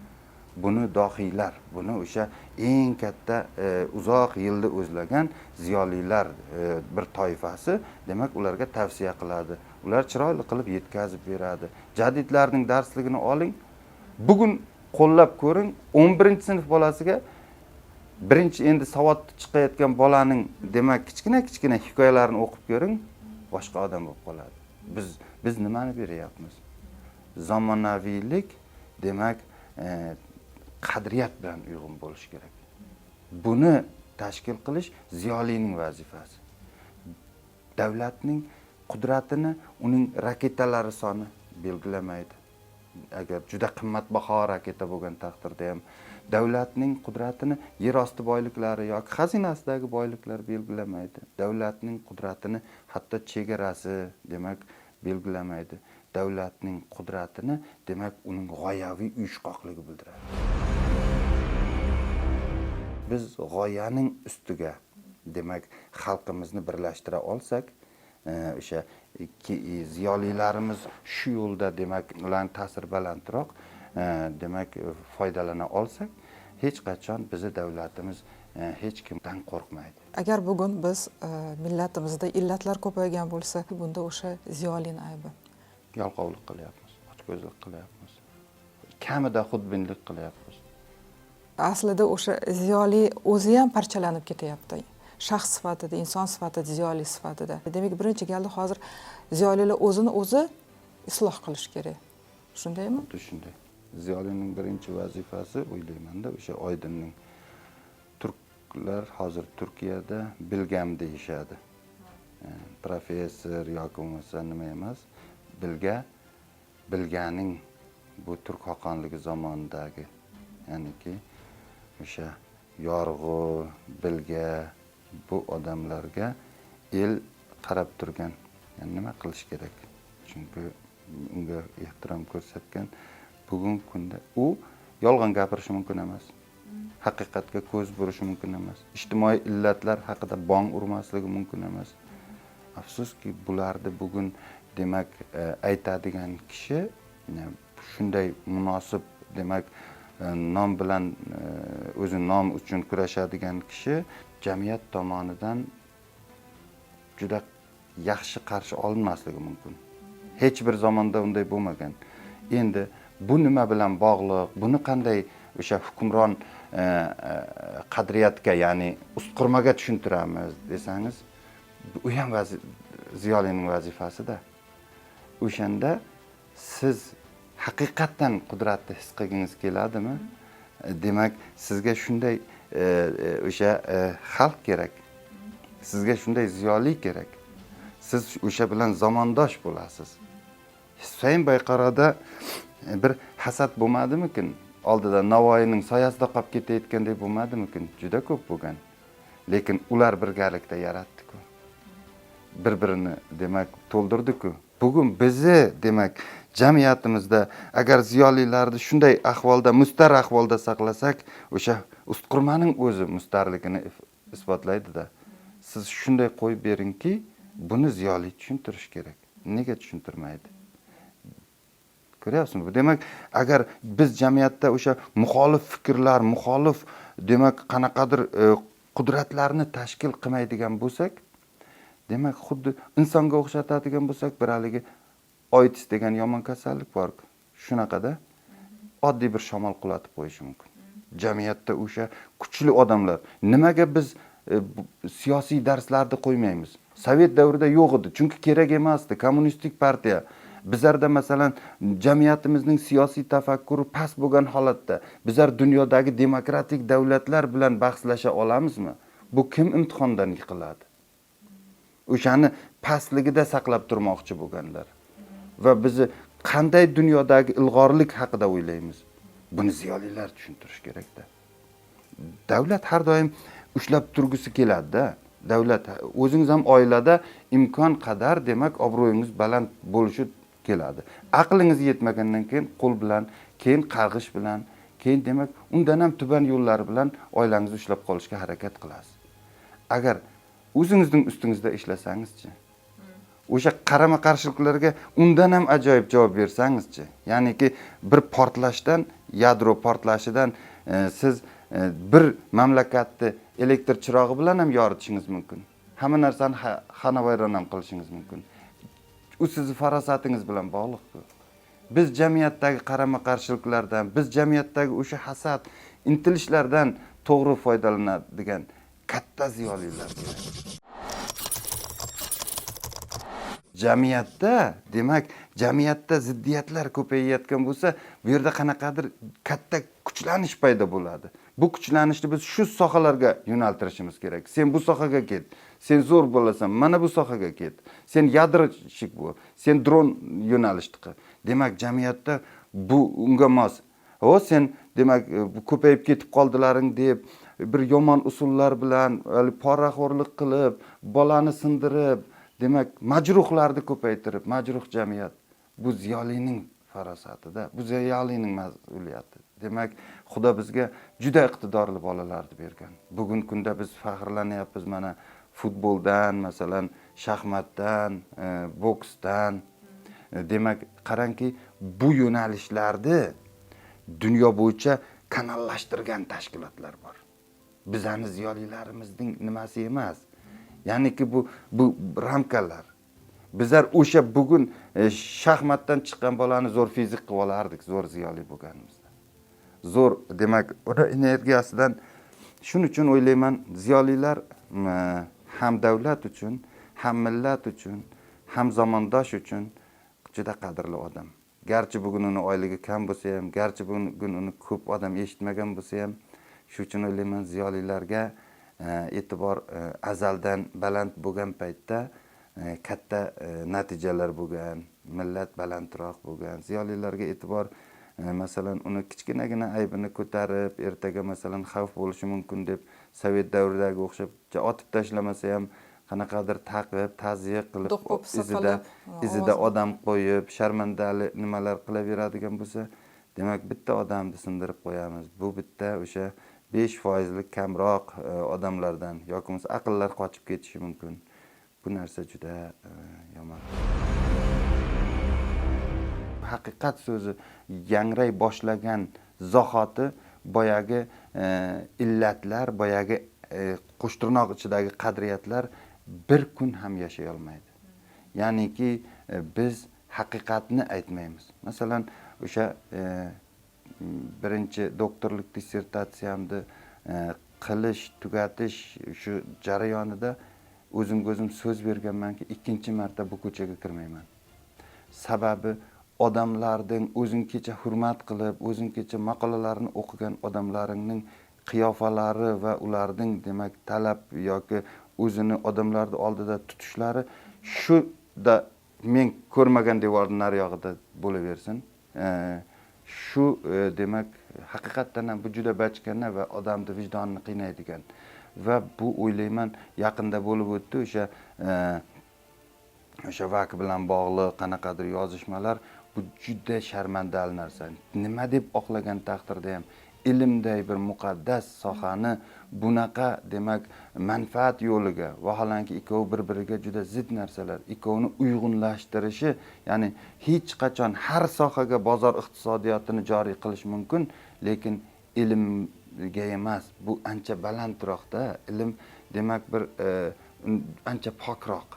Buni dohiylar, buni o'sha eng katta uzoq yilda o'zlagan ziyolilar bir toifasi, demak, ularga tavsiya qiladi. Ular chiroyli qilib yetkazib beradi. Jadidlarning darsligini oling. Bugun qo'llab ko'ring, 11-sinf bolasiga birinchi endi savod chiqayotgan bolaning demak kichkina hikoyalarini o'qib ko'ring, boshqa odam bo'lib qoladi. Biz nimani beryapmiz? Zamonaviylik demak qadriyat bilan uyg'un bo'lish kerak. Buni tashkil qilish ziyolining vazifasi. Davlatning qudratini uning raketalari soni belgilamaydi. Agar juda qimmatbaho raketa bo'lgan taqdirda ham davlatning qudratini yer osti boyliklari yoki xazinasidagi boyliklar belgilamaydi. Davlatning qudratini hatto chegarasi demak belgilamaydi. Davlatning qudratini demak uning g'oyaviy uyushqoqligi bildiradi. Biz g'oyaning ustiga demak xalqimizni birlashtira olsak, o'sha ziyolilarimiz shu yo'lda demak ularning ta'siri balandroq demak foydalana olsak, hech qachon bizni davlatimiz hech kimdan qo'rqmaydi. Agar bugun biz millatimizda illatlar ko'paygan bo'lsa, bunda o'sha ziyolining aybi. Yalqovlik qilyapmiz, ochko'zlik qilyapmiz, kamida xudbinlik qilyapmiz. Aslida o'sha ziyoli o'zi ham parchalanib ketyapti. Shaxs sifatida, inson sifatida, ziyoli sifatida. Demak, birinchi galda hozir ziyolilar o'zini o'zi isloh qilish kerak. Shundaymi? Xuddi shunday. Ziyolining birinchi vazifasi o'ylayman-da, o'sha Oydinning turklar hozir Turkiyada bilgam deyishadi. Professor yoki bo'lmasa nima emas, bilganing bu turk xoqonligi zamonidagi, ya'niki o'sha yorg'u, bilga bu odamlarga el qarab turgan. Yani nima qilish kerak? Chunki unga ehtirom ko'rsatgan. Bugungi kunda u yolg'on gapirishi mumkin emas. Haqiqatga ko'z burishi mumkin emas. Ijtimoiy illatlar haqida bong urmasligi mumkin emas. Afsuski, bularni bugun demak aytadigan kishi shunday munosib demak nom bilan o'zi nom uchun kurashadigan kishi jamiyat tomonidan juda yaxshi qarshi olinmasligi mumkin. Hech bir zamonda unday bo'lmagan. Endi bu nima bilan bog'liq? Buni qanday o'sha hukmron qadriyatga, ya'ni ustqurmaga tushuntiramiz desangiz, u ham ziyolining vazifasida. O'shanda siz haqiqatan qudratni his qilgingiz keladimi? Demak, sizga shunday o'sha xalq kerak. Sizga shunday ziyoli kerak. Siz o'sha bilan zamondosh bo'lasiz. Husayn Bayqaroda bir hasad bo'lmadimikin? Oldida Navoiyning soyasida qolib ketayotgandek bo'lmadimikin? Juda ko'p bo'lgan. Lekin ular birgalikda yaratdi-ku. Bir-birini demak to'ldirdi-ku. Bugun bizni demak jamiyatimizda agar ziyolilarni shunday ahvolda, mustar ahvolda saqlasak, o'sha ustqurmaning o'zi mustarligini isbotlaydi-da. Siz shunday qo'yib beringki, buni ziyoli tushuntirish kerak. Nega tushuntirmaydi? Ko'ryapsizmi? Demak, agar biz jamiyatda o'sha muxolif fikrlar, muxolif demak qanaqadir qudratlarni tashkil qilmaydigan bo'lsak, demak xuddi insonga o'xshatadigan bo'lsak, bir haligi oitis degan yomon kasallik bor. Shunaqada oddiy bir shamol qulatib qo'yishi mumkin. Jamiyatda o'sha kuchli odamlar, nimaga biz siyosiy darslarni qo'ymaymiz? Sovet davrida yo'q edi, chunki kerak emasdi. Kommunistik partiya Bizlarda masalan jamiyatimizning siyosiy tafakkuri past bo'lgan holatda bizlar dunyodagi demokratik davlatlar bilan bahslasha olamizmi? Bu kim imtihondan yiqiladi? O'shani pastligida saqlab turmoqchi bo'lganlar. Va bizni qanday dunyodagi ilg'orlik haqida o'ylaymiz? Buni ziyolilar tushuntirish kerak-da. Davlat har doim ushlab turgisi keladi-da. Davlat o'zingiz ham oilada imkon qadar demak obro'yingiz baland bo'lishi keladi. Aqlingiz yetmagandan keyin qo'l bilan, keyin qarg'ish bilan, keyin demak undan ham tuban yo'llar bilan oilangizni ushlab qolishga harakat qilasiz. Agar o'zingizning ustingizda ishlasangizchi, o'sha qarama-qarshiliklarga undan ham ajoyib javob bersangizchi, ya'niki bir portlashdan, yadro portlashidan siz bir mamlakatni elektr chirog'i bilan ham yoritishingiz mumkin. Hamma narsani xonavayron ham qilishingiz mumkin. U sizning farosatingiz bilan bog'liq-ku. Biz jamiyatdagi qarama-qarshiliklardan, biz jamiyatdagi o'sha hasad, intilishlardan to'g'ri foydalanadigan katta ziyolilar kerak. Jamiyatda, demak, jamiyatda ziddiyatlar ko'payayotgan bo'lsa, bu yerda qanaqadir katta kuchlanish paydo bo'ladi. Bu kuchlanishni biz shu sohalarga yo'naltirishimiz kerak. Sen bu sohaga ket. Sen zo'r bo'lasan, mana bu sohaga ket. Sen yadrochik bo'l. Sen dron yo'nalishni qil. Demak, jamiyatda bu unga mos. Sen demak ko'payib ketib qoldilaring deb bir yomon usullar bilan poraxo'rlik qilib, bolani sindirib, demak majruhlarni ko'paytirib, majruh jamiyat bu ziyolining farosatida, bu ziyolining mas'uliyati. Demak, Xudo bizga juda iqtidorli bolalarni bergan. Bugun kunda biz faxrlanyapmiz mana futboldan, masalan, shaxmatdan, boksdan. Demak, qarangki, bu yo'nalishlarni dunyo bo'yicha kanallashtirgan tashkilotlar bor. Bizani ziyolilarimizning nimasi emas. Ya'niki bu ramkalar. Bizlar o'sha bugun shaxmatdan chiqqan bolani zo'r fizik qilib olardik, zo'r ziyoli bo'lganimizda. Zo'r, demak, uni energiyasidan shuning uchun o'ylayman, ziyolilar ham davlat uchun, ham millat uchun, ham zamondosh uchun juda qadrli odam. Garchi bugun uni oyligi kam bo'lsa ham, garchi bugun uni ko'p odam eshitmagan bo'lsa ham, shu uchun o'ylayman ziyolilarga e'tibor azaldan baland bo'lgan paytda katta natijalar bo'lgan, millat balandroq bo'lgan. Ziyolilarga e'tibor masalan uni kichkinagina aybini ko'tarib, ertaga masalan xavf bo'lishi mumkin deb Sovet davridagi o'xshab otib tashlamasa ham qanaqadir taqib, ta'ziya qilib, izida odam qo'yib, sharmandali nimalar qilaveradigan bo'lsa, demak bitta odamni sindirib qo'yamiz. Bu bitta o'sha 5% kamroq odamlardan yoki bo'lmasa aqllar qochib ketishi mumkin. Bu narsa juda yomon. Haqiqat so'zi yangray boshlagan zahoti boyagi illatlar, boyagi qo'shtirnoq ichidagi qadriyatlar bir kun ham yashay olmaydi. Ya'niki biz haqiqatni aytmaymiz. Masalan, o'sha birinchi doktorlik dissertatsiyamni qilish, tugatish shu jarayonida o'zim so'z berganmanki, ikkinchi marta bu ko'chaga kirmayman. Sababi odamlarning o'zingcha hurmat qilib, o'zingcha maqolalarini o'qigan odamlaringning qiyofalari va ularning demak talab yoki o'zini odamlar oldida tutishlari shuda men ko'rmagan devorning nariyog'ida bo'laversin. Shu demak haqiqatdan ham bu juda bachkana va odamning vijdonini qiynaydigan va bu o'ylayman yaqinda bo'lib o'tdi o'sha vaqt bilan bog'liq qanaqadir yozishmalar, bu juda sharmandali narsa. Nima deb oqlagan taqdirda ham ilmday bir muqaddas sohani bunaqa demak manfaat yo'liga, vaholanki ikkovi bir-biriga juda zid narsalar, ikkovini uyg'unlashtirishi, ya'ni hech qachon har sohaga bozor iqtisodiyotini joriy qilish mumkin, lekin ilmga emas. Bu ancha balandroqda, ilm demak bir ancha pokroq.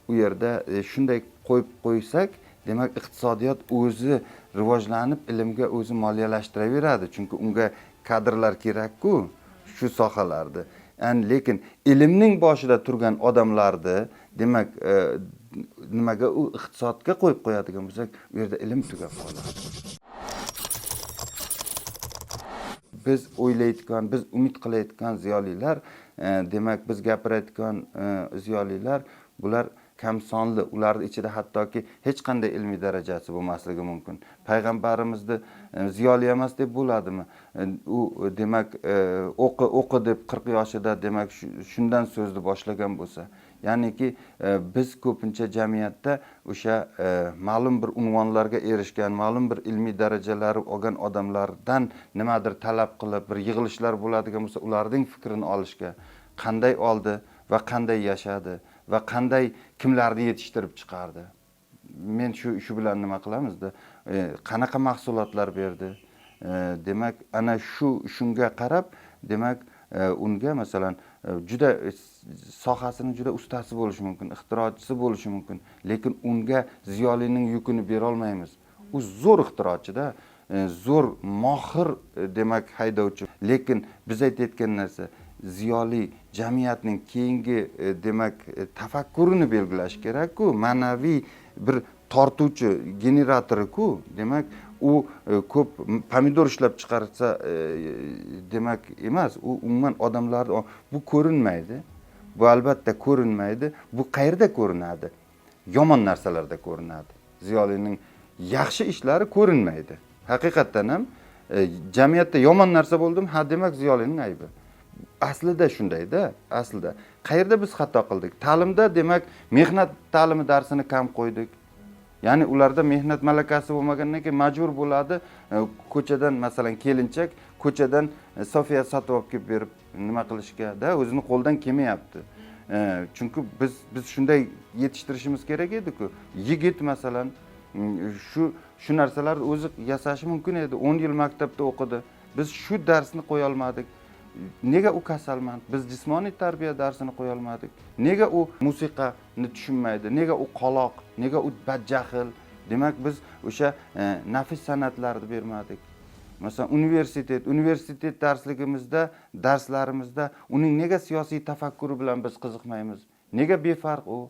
U yerda shunday qo'yib qo'ysak, demak iqtisodiyot o'zi rivojlanib, ilmga o'zi moliyalashtiraveradi, chunki unga kadrlar kerak-ku shu sohalarda. Lekin ilmning boshida turgan odamlarni, demak nimaga u iqtisodga qo'yib qo'yadigan bo'lsak, u yerda ilm tugab qoladi. Biz o'ylayotgan, biz umid qilayotgan ziyolilar, demak biz gapirayotgan ziyolilar, bular kam sonli, ularning ichida hattoki hech qanday ilmiy darajasi bo'lmasligi mumkin. Payg'ambarimizni ziyoli emas deb bo'ladimi? U demak o'qi deb 40 yoshida demak shundan so'zni boshlagan bo'lsa, ya'niki biz ko'pincha jamiyatda o'sha ma'lum bir unvonlarga erishgan, ma'lum bir ilmiy darajalari olgan odamlardan nimadir talab qilib, bir yig'ilishlar bo'ladigan bo'lsa, ularning fikrini olishga qanday oldi va qanday yashadi va qanday kimlarni yetishtirib chiqardi. Men shu bilan nima qilamizda, qanaqa mahsulotlar berdi. Demak, ana shunga qarab, demak, unga masalan juda sohasini juda ustasi bo'lishi mumkin, ixtirochisi bo'lishi mumkin, lekin unga ziyolining yukini bera olmaymiz. U zo'r ixtirochida, zo'r mohir demak haydovchi, lekin biz aytayotgan narsa ziyoli jamiyatning keyingi demak tafakkurini belgilash kerak-ku, ma'naviy bir tortuvchi generatori-ku. Demak, u ko'p pomidor ishlab chiqarsa demak emas, u umuman odamlar bu ko'rinmaydi. Bu albatta ko'rinmaydi. Bu qayerda ko'rinadi? Yomon narsalarda ko'rinadi. Ziyolining yaxshi ishlari ko'rinmaydi. Haqiqatan ham jamiyatda yomon narsa bo'ldimi, ha demak ziyolining aybi. Aslida shundayda, aslida. Qayerda biz xato qildik? Ta'limda demak mehnat ta'limi darsini kam qo'ydik. Ya'ni ularda mehnat malakasi bo'lmagandan keyin majbur bo'ladi, ko'chadan masalan kelinchak ko'chadan Sofiya sotib olib kelib berib nima qilishga-da, o'zini qo'ldan kelmayapti. Chunki biz shunday yetishtirishimiz kerak edi-ku. Yigit masalan shu narsalarni o'zi yasashi mumkin edi. 10 yil maktabda o'qidi. Biz shu darsni qo'ya olmadik. Nega u kasalmand? Biz jismoniy tarbiya darsini qo'ya olmadik. Nega u musiqani tushunmaydi? Nega u qoloq? Nega u badjahl? Demak biz o'sha nafis san'atlarni bermadik. Masalan, universitet darslarimizda uning nega siyosiy tafakkuri bilan biz qiziqmaymiz? Nega befarq u?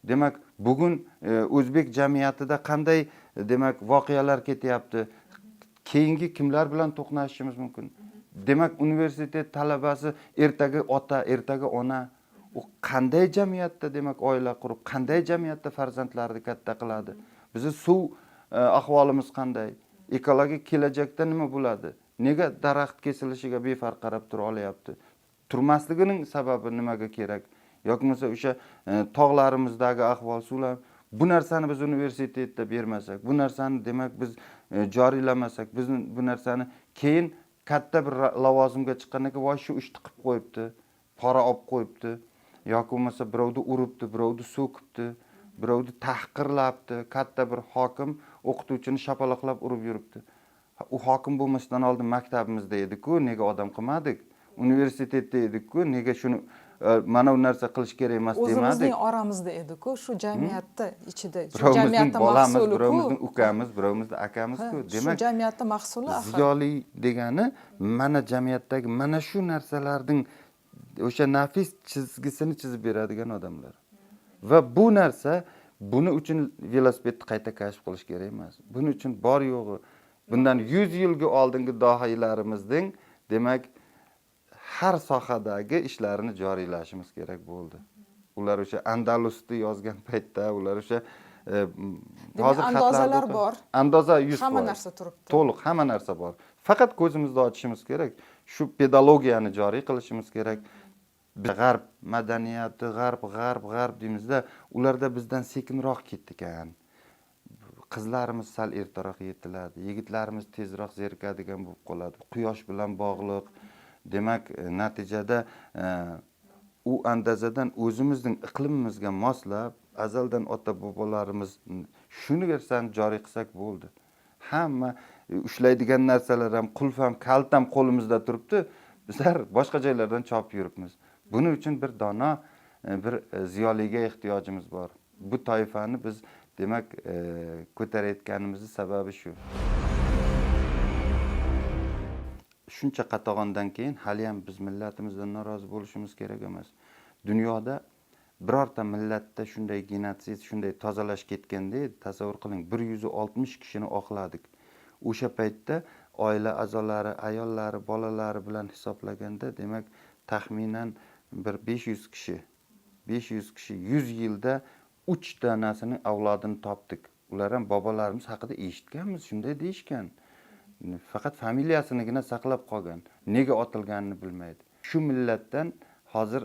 Demak, bugun o'zbek jamiyatida qanday demak voqealar ketyapti? Keyingi kimlar bilan to'qnashishimiz mumkin? Demak, universitet talabasi ertaga ota, ertaga ona, u qanday jamiyatda demak oila qurib, qanday jamiyatda farzandlarini katta qiladi? Bizning suv ahvolimiz qanday? Ekologik kelajakda nima bo'ladi? Nega daraxt kesilishiga befarq qarab tura olyapti? Turmasligining sababi nimaga kerak? Yoki bo'lmasa o'sha tog'larimizdagi ahvol, suvlar, bu narsani biz universitetda bermasak, bu narsani demak biz joriylamasak, biz bu narsani keyin katta bir lavozimga chiqqandan keyin voy shu ishni qilib qo'yibdi, pora olib qo'yibdi, yoki bo'lmasa birovni uribdi, birovni so'kibdi, birovni tahqirlabdi, katta bir hokim o'qituvchini shapaloqlab urib yuribdi. U hokim bo'lmasdan oldin maktabimizda edi-ku, nega odam qilmadik? Universitetda edi-ku, nega shuni mana bu narsa qilish kerak emas demadik? O'zimizning oramizda edi-ku, shu jamiyatda ichida, shu jamiyatda mahsuli-ku. Birovimizning ukamiz, birovimizning akamiz-ku. Demak, shu jamiyatda mahsuli axir. Ziyoli degani mana jamiyatdagi mana shu narsalarning o'sha nafis chizgisini chizib beradigan odamlar. Va bu narsa buni uchun velosipedni qayta kashf qilish kerak emas. Buning uchun bor yo'g'i bundan 100 yilga oldingi dohiylarimizning demak har sohadagi ishlarini joriylashimiz kerak bo'ldi. Ular o'sha Andalusni yozgan paytda, ular o'sha hozir andozalar bor. Andoza 100%. Hamma narsa turibdi. To'liq hamma narsa bor. Faqat ko'zimizni ochishimiz kerak. Shu pedagogiyani joriy qilishimiz kerak. G'arb madaniyati, g'arb deymizda, ularda bizdan sekinroq ketdi ekan. Qizlarimiz sal ertaroq yetiladi, yigitlarimiz tezroq zerikadigan bo'lib qoladi. Quyosh bilan bog'liq. Demak, natijada u andazadan o'zimizning iqlimimizga moslab, azaldan ota bobolarimiz shuni narsani joriy qilsak bo'ldi. Hamma ushlaydigan narsalar ham, qulf ham, kalt ham qo'limizda turibdi. Bizlar boshqa joylardan chopib yuribmiz. Buning uchun bir dono, bir ziyoliga ehtiyojimiz bor. Bu toifani biz demak ko'tarayotganimizning sababi shu. Shuncha qatag'ondan keyin hali ham biz millatimizdan norozi bo'lishimiz kerak emas. Dunyoda birorta millatda shunday genotsid, shunday tozalash ketganda edi. Tasavvur qiling, 160 kishini oqladik. O'sha paytda oila a'zolari, ayollari, bolalari bilan hisoblaganda, demak, taxminan bir 500 kishi 100 yilda 3 danasini avlodini topdik. Ular ham bobolarimiz haqida eshitganmiz, shunday deyishgan. Faqat familiyasinigina saqlab qolgan. Nega otilganini bilmaydi. Shu millatdan hozir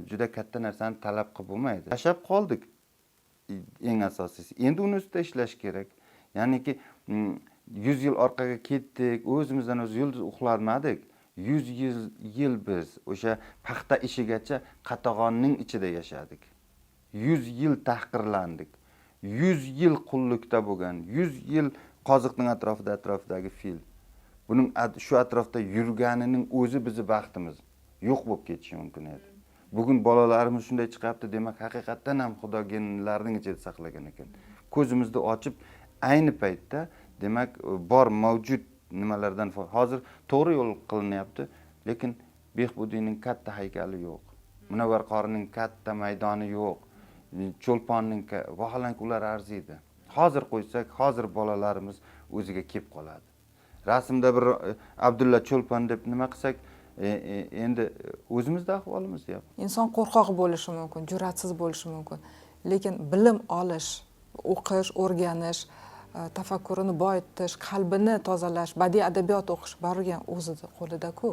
juda katta narsani talab qilib bo'lmaydi. Yashab qoldik. Eng asosiysi. Endi uni ustida ishlash kerak. Ya'niki 100 yil orqaga ketdik, o'zimizdan o'z yulduz uxlarmadik. 100 yil biz o'sha paxta ishigacha qatag'onning ichida yashadik. 100 yil tahqirlandik. 100 yil qullikda bo'lgan, 100 yil qoziqning atrofidagi fil. Buning shu atrofda yurganining o'zi bizi baxtimiz. Yo'q bo'lib ketishi mumkin edi. Bugun bolalarimiz shunday chiqyapti, demak, haqiqatdan ham Xudo genlarining ichida saqlagan ekan. Ko'zimizni ochib, ayni paytda, demak, bor mavjud nimalardan hozir to'g'ri yo'l qilinyapti, lekin Behbudiyning katta haykali yo'q. Munavvar qorining katta maydoni yo'q. Cho'lponning vaholanki ular arziydi. Hozir qo'ysak, hozir bolalarimiz o'ziga kelib qoladi. Rasmda bir Abdulla Cho'lpon deb nima qilsak, endi o'zimizda ahvolimiz deyapti. Inson qo'rqoq bo'lishi mumkin, jur'atsiz bo'lishi mumkin, lekin bilim olish, o'qish, o'rganish, tafakkurini boyitish, qalbini tozalash, badiiy adabiyot o'qish bariga o'zida qo'lida-ku.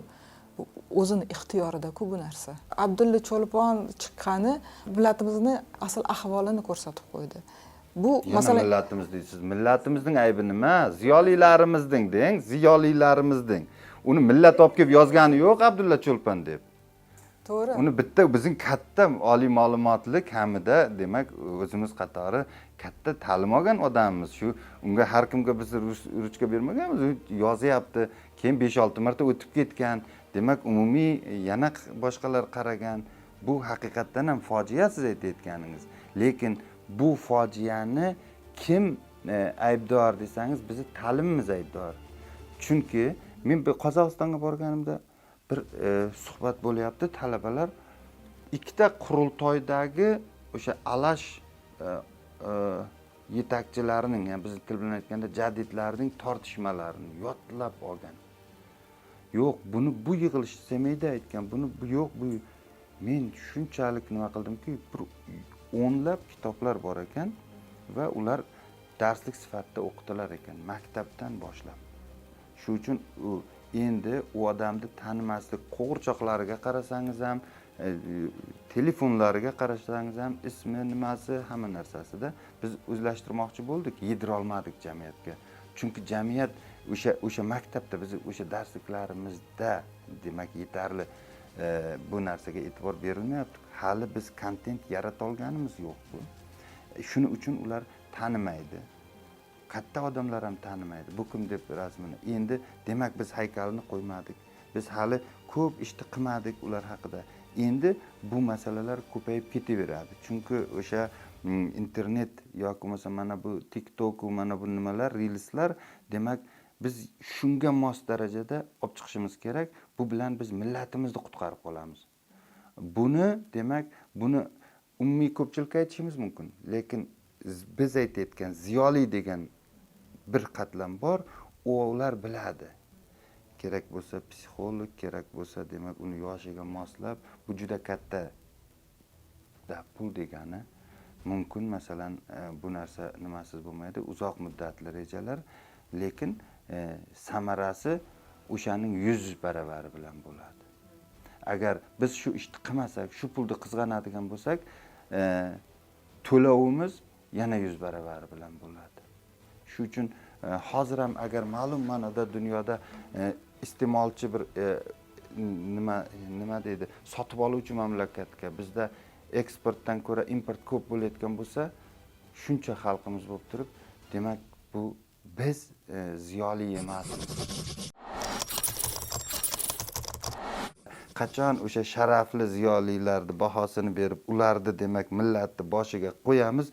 O'zini ixtiyorida-ku bu narsa. Abdulla Cho'lpon chiqqani millatimizni asl ahvolini ko'rsatib qo'ydi. Bu masalan millatimiz deysiz. Millatimizning aybi nima? Ziyolilarimizning deng, ziyolilarimizning. Uni millat olib kelib yozgani yo'q Abdulla Cho'lpon deb. To'g'ri. Uni bitta bizning katta oliy ma'lumotli kamida, demak, o'zimiz qatori katta ta'lim olgan odammiz. Shu unga har kimga biz ruchka bermaganmiz, yozyapti, keyin 5-6 marta o'tib ketgan. Demak, umumiy yana boshqalar qaragan. Bu haqiqatdan ham fojia siz aytayotganingiz. Lekin bu fojiani kim aybdor desangiz, bizi ta'limimiz aybdor. Chunki men Qozog'istonga borganimda bir suhbat bo'lyapti, talabalar ikkita qurultoydagi o'sha alash yetakchilarining, ya'ni biz til bilan aytganda jadidlarning tortishmalarini yodlab olgan. Yo'q, buni bu yig'ilish semayda aytgan, buni bu yo'q, bu men shunchalik nima qildimki, bir o'nlab kitoblar bor ekan va ular darslik sifatida o'qitilar ekan, maktabdan boshlab. Shu uchun endi u odamni tanimaslik, qo'g'irchoqlariga qarasangiz ham, telefonlariga qarasangiz ham, ismi, nimasi, hamma narsasida biz o'zlashtirmoqchi bo'ldik, yedira olmadik jamiyatga. Chunki jamiyat o'sha maktabda biz o'sha darsliklarimizda, demak, yetarli bu narsaga e'tibor berilmayapti. Hali biz kontent yarata olganimiz yo'q bu. Shuning uchun ular tanimaydi. Katta odamlar ham tanimaydi. Bu kim deb rasmini. Endi demak biz haykalini qo'ymadik. Biz hali ko'p ishni qilmadik ular haqida. Endi bu masalalar ko'payib ketaveradi. Chunki o'sha internet yoki bo'lmasa mana bu TikTok, mana bu nimalar, reelslar, demak, biz shunga mos darajada olib chiqishimiz kerak. Bu bilan biz millatimizni qutqarib qolamiz. Buni, demak, buni umumiy ko'pchilikka aytishimiz mumkin, lekin biz aytayotgan ziyoli degan bir qatlam bor, ular biladi. Kerak bo'lsa psixolog, kerak bo'lsa, demak, uni yoshiga moslab, bu juda katta pul degani mumkin. Masalan, bu narsa nimasiz bo'lmaydi, uzoq muddatli rejalar, lekin samarasi o'shaning 100 baravari bilan bo'ladi. Agar biz shu ishni qilmasak, shu pulni qizg'anadigan bo'lsak, to'lovimiz yana 100 baravari bilan bo'ladi. Shu uchun hozir ham agar ma'lum ma'noda dunyoda iste'molchi bir nima deydi, sotib oluvchi mamlakatga bizda eksportdan ko'ra import ko'p bo'layotgan bo'lsa, shuncha xalqimiz bo'lib turib, demak, bu biz ziyoli emasmiz. Qachon o'sha sharafli ziyolilarni bahosini berib, ularni, demak, millatni boshiga qo'yamiz,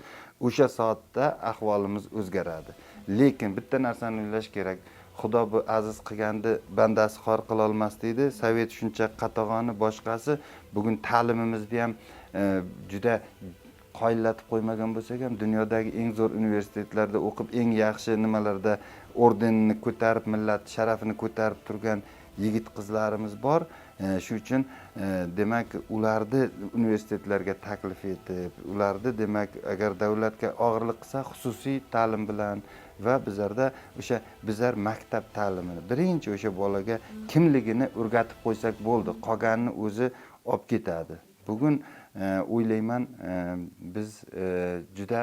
o'sha soatda ahvolimiz o'zgaradi. Lekin bitta narsani o'ylash kerak. Xudo bu aziz qilganda bandasi xor qila olmas deydi. Sovet shuncha qatag'oni boshqasi bugun ta'limimizni ham juda qoyillatib qo'ymagan bo'lsak ham dunyodagi eng zo'r universitetlarda o'qib eng yaxshi nimalarda ordenini ko'tarib millat sharafini ko'tarib turgan yigit qizlarimiz bor. Shu uchun demak ularni universitetlarga taklif etib, ularni demak agar davlatga og'irlik qilsa xususiy ta'lim bilan va bizlarda o'sha bizlar maktab ta'limini birinchi o'sha bolaga kimligini o'rgatib qo'ysak bo'ldi, qolganini o'zi olib ketadi. Bugun o'ylayman biz juda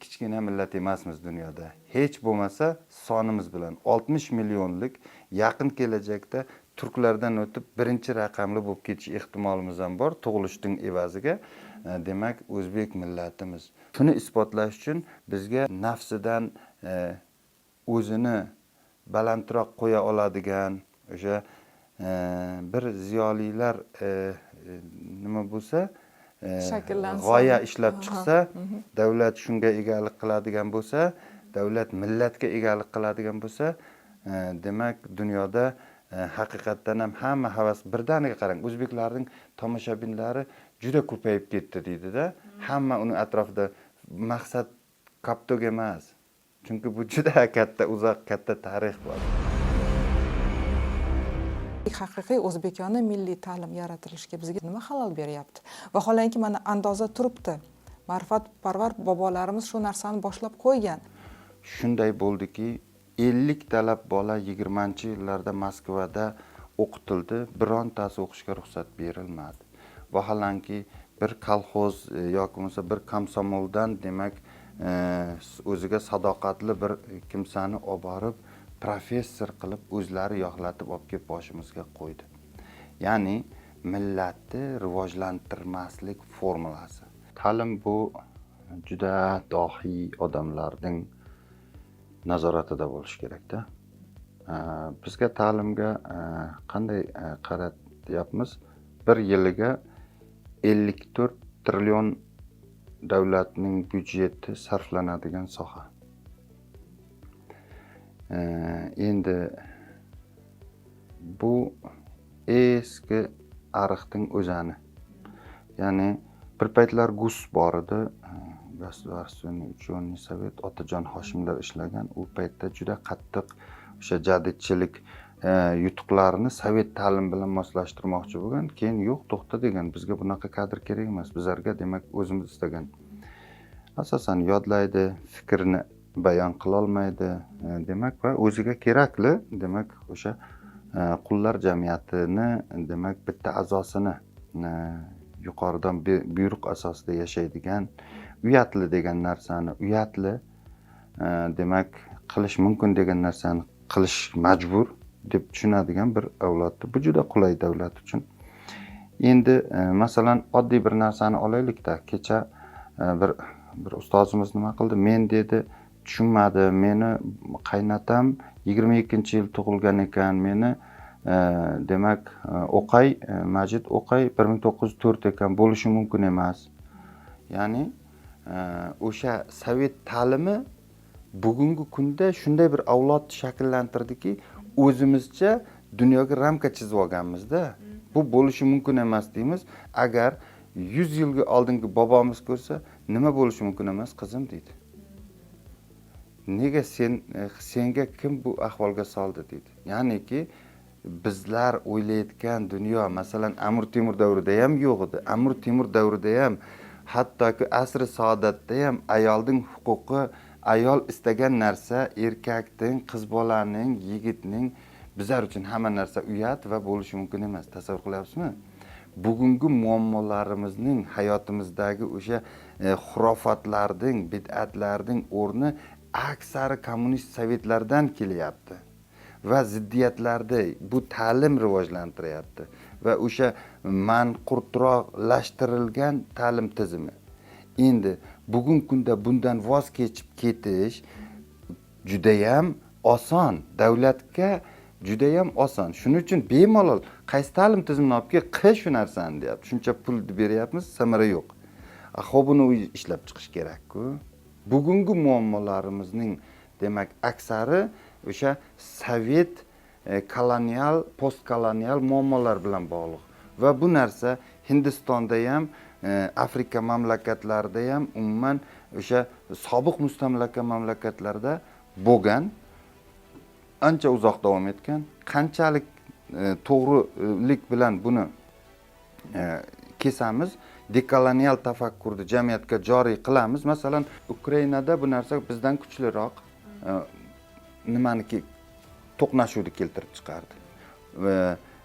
kichkina millat emasmiz dunyoda. Hech bo'lmasa sonimiz bilan 60 millionlik yaqin kelajakda turklardan o'tib birinchi raqamli bo'lib ketish ehtimolimiz ham bor tug'ilishning evaziga. Demak, o'zbek millatimiz. Shuni isbotlash uchun bizga nafsidan o'zini balandroq qo'ya oladigan o'sha bir ziyolilar nima bo'lsa, g'oya ishlab chiqsa, davlat shunga egalik qiladigan bo'lsa, davlat millatga egalik qiladigan bo'lsa, demak dunyoda haqiqatdan ham hamma havas birdaniga qarang. O'zbeklarning tomoshabinlari juda ko'payib ketdi deydi-da. Hamma uni atrofida maqsad kaptog emas. Chunki bu juda katta, uzoq, katta tarix bor. Haqiqiy o'zbekona milliy ta'lim yaratilishiga bizga nima xalal beryapti? Vaholanki mana andoza turibdi. Ma'rifatparvar bobolarimiz shu narsani boshlab qo'ygan. Shunday bo'ldiki, 50 talab bola 20-yillarda Moskvada o'qitildi, birontasi o'qishga ruxsat berilmadi. Vaholanki bir kolxoz yoki bo'lmasa bir komsomoldan demak o'ziga sadoqatli bir kimsani olib borib professor qilib o'zlari yoqlatib olib kelib boshimizga qo'ydi. Ya'ni millatni rivojlantirmaslik formulasi. Ta'lim bu juda dohiy odamlarning nazoratida bo'lishi kerak-da. Bizga ta'limga qanday qaratyapmiz? Bir yiliga 54 trillion davlatning byudjeti sarflanadigan soha. Endi bu eski ariqning o'zani. Ya'ni bir paytlar GUS bor edi. Gosударственный учёный совет Otajon Hoshimlar ishlagan. U paytda juda qattiq o'sha jadidchilik yutuqlarini sovet ta'lim bilan moslashtirmoqchi bo'lgan. Keyin yo'q, to'xta degan. Bizga bunaqa kadr kerak emas. Bizlarga demak o'zimiz istagan. Asosan yodlaydi, fikrni bayon qila olmaydi, demak va o'ziga kerakli, demak o'sha qullar jamiyatini, demak bitta a'zosini yuqoridan buyruq asosida yashaydigan, uyatli degan narsani uyatli, demak qilish mumkin degan narsani qilish majbur deb tushunadigan bir avloddir. Bu juda qulay davlat uchun. Endi masalan oddiy bir narsani olaylik-da. Kecha bir ustozimiz nima qildi? Men dedi, tushunmadi. Meni qaynatam 22-yil tug'ilgan ekan. Meni demak O'qay, Majid O'qay 1904 ekan, bo'lishi mumkin emas. Ya'ni o'sha sovet ta'limi bugungi kunda shunday bir avlod shakllantirdiki, o'zimizcha dunyoga ramka chizib olganmiz-da. Bu bo'lishi mumkin emas deymiz. Agar 100 yilga oldingi bobomiz ko'rsa, nima bo'lishi mumkin emas qizim deydi. Nega senga kim bu ahvolga soldi deydi. Ya'niki bizlar o'ylayotgan dunyo, masalan, Amir Temur davrida ham yo'q edi. Amir Temur davrida ham, hattoki asri saodatda ham ayolning huquqi, ayol istagan narsa erkakning, qiz bolaning, yigitning bizlar uchun hamma narsa uyat va bo'lishi mumkin emas. Tasavvur qilyapsizmi? Bugungi muammolarimizning hayotimizdagi o'sha xurofotlarning, bid'atlarning o'rni aksari kommunist sovetlardan kelyapti. Va ziddiyatlarda bu ta'lim rivojlantiryapti va o'sha manqurtroqlashtirilgan ta'lim tizimi. Endi bugungi kunda bundan voz kechib ketish juda ham oson, davlatga juda ham oson. Shuning uchun bemalol qaysi ta'lim tizimini olib kel, qil shu narsani deyapti. Shuncha pul beryapmiz, samara yo'q. Xo'p, buni ishlab chiqish kerak-ku. Bugungi muammolarimizning demak aksari o'sha sovet kolonial, postkolonial muammolar bilan bog'liq. Va bu narsa Hindistonda ham Afrika mamlakatlarida ham umuman o'sha sobiq mustamlaka mamlakatlarda bo'lgan, ancha uzoq davom etgan, qanchalik to'g'rilik bilan buni kesamiz, dekolonial tafakkurni jamiyatga joriy qilamiz. Masalan, Ukrainada bu narsa bizdan kuchliroq nimaniki to'qnashuvni keltirib chiqardi.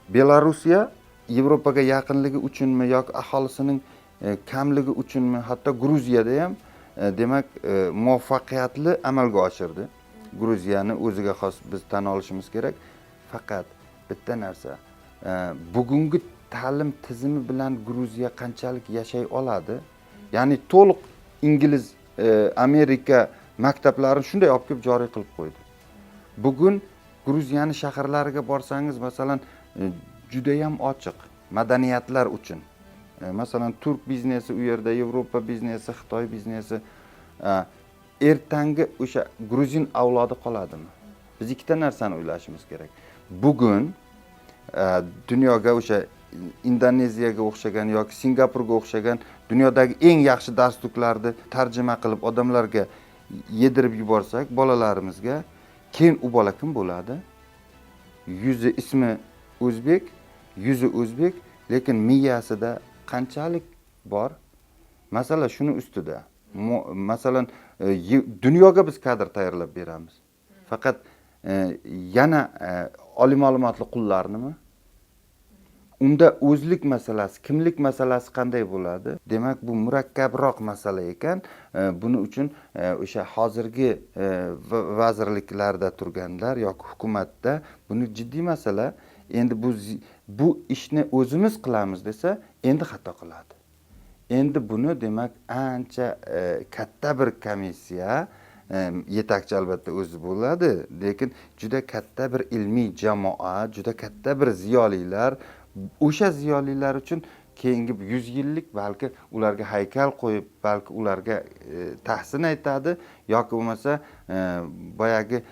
Belorussiya Yevropaga yaqinligi uchunmi yoki aholisining kamligi uchunmi, hatto Gruziyada ham demak muvaffaqiyatli amalga oshirdi. Gruziyani o'ziga xos biz tan olishimiz kerak. Faqat bitta narsa, bugungi ta'lim tizimi bilan Gruziya qanchalik yashay oladi? Ya'ni to'liq ingliz, Amerika maktablarini shunday olib kelib joriy qilib qo'ydi. Bugun Gruziyani shaharlariga borsangiz, masalan, juda ham ochiq madaniyatlar uchun. Masalan, turk biznesi u yerda, Yevropa biznesi, Xitoy biznesi, ertangi o'sha gruzin avlodi qoladimi? Biz ikkita narsani o'ylashimiz kerak. Bugun dunyoga o'sha Indoneziyaga o'xshagan yoki Singapurga o'xshagan dunyodagi eng yaxshi darsliklarni tarjima qilib odamlarga yedirib yuborsak bolalarimizga, keyin u bola kim bo'ladi? Yuzi ismi o'zbek, yuzi o'zbek, lekin miyasida qanchalik bor? Masala shuni ustida. Masalan, dunyoga biz kadr tayyorlab beramiz. Faqat yana oliy ma'lumotli qullarnimi? Unda o'zlik masalasi, kimlik masalasi qanday bo'ladi? Demak, bu murakkabroq masala ekan. Buning uchun o'sha hozirgi vazirliklarda turganlar yoki hukumatda buni jiddiy masala. Endi bu ishni o'zimiz qilamiz desa, endi xato qiladi. Endi buni demak ancha katta bir komissiya, yetakchi albatta o'zi bo'ladi, lekin juda katta bir ilmiy jamoa, juda katta bir ziyolilar, o'sha ziyolilar uchun keyingi 100 yillik balki ularga haykal qo'yib, balki ularga tahsin aytadi yoki bo'lmasa boyagi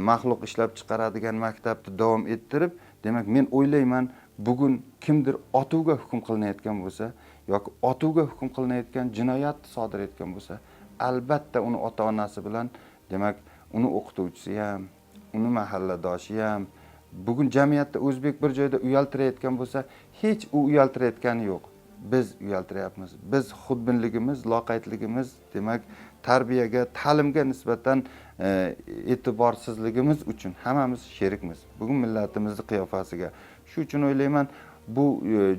maxluq ishlab chiqaradigan maktabni davom ettirib, demak men o'ylayman, bugun kimdir otuvga hukm qilinayotgan bo'lsa yoki otuvga hukm qilinayotgan jinoyatni sodir etgan bo'lsa, albatta uni ota-onasi bilan, demak uni o'qituvchisi ham, uni mahalladoshi ham, bugun jamiyatda o'zbek bir joyda uyaltirayotgan bo'lsa, hech u uyaltirayotgani yo'q. Biz uyaltiryapmiz. Biz xudbinligimiz, loqaydligimiz, demak tarbiyaga, ta'limga nisbatan e'tiborsizligimiz uchun hammamiz sherikmiz. Bugun millatimizning qiyofasiga. Shu uchun o'ylayman, bu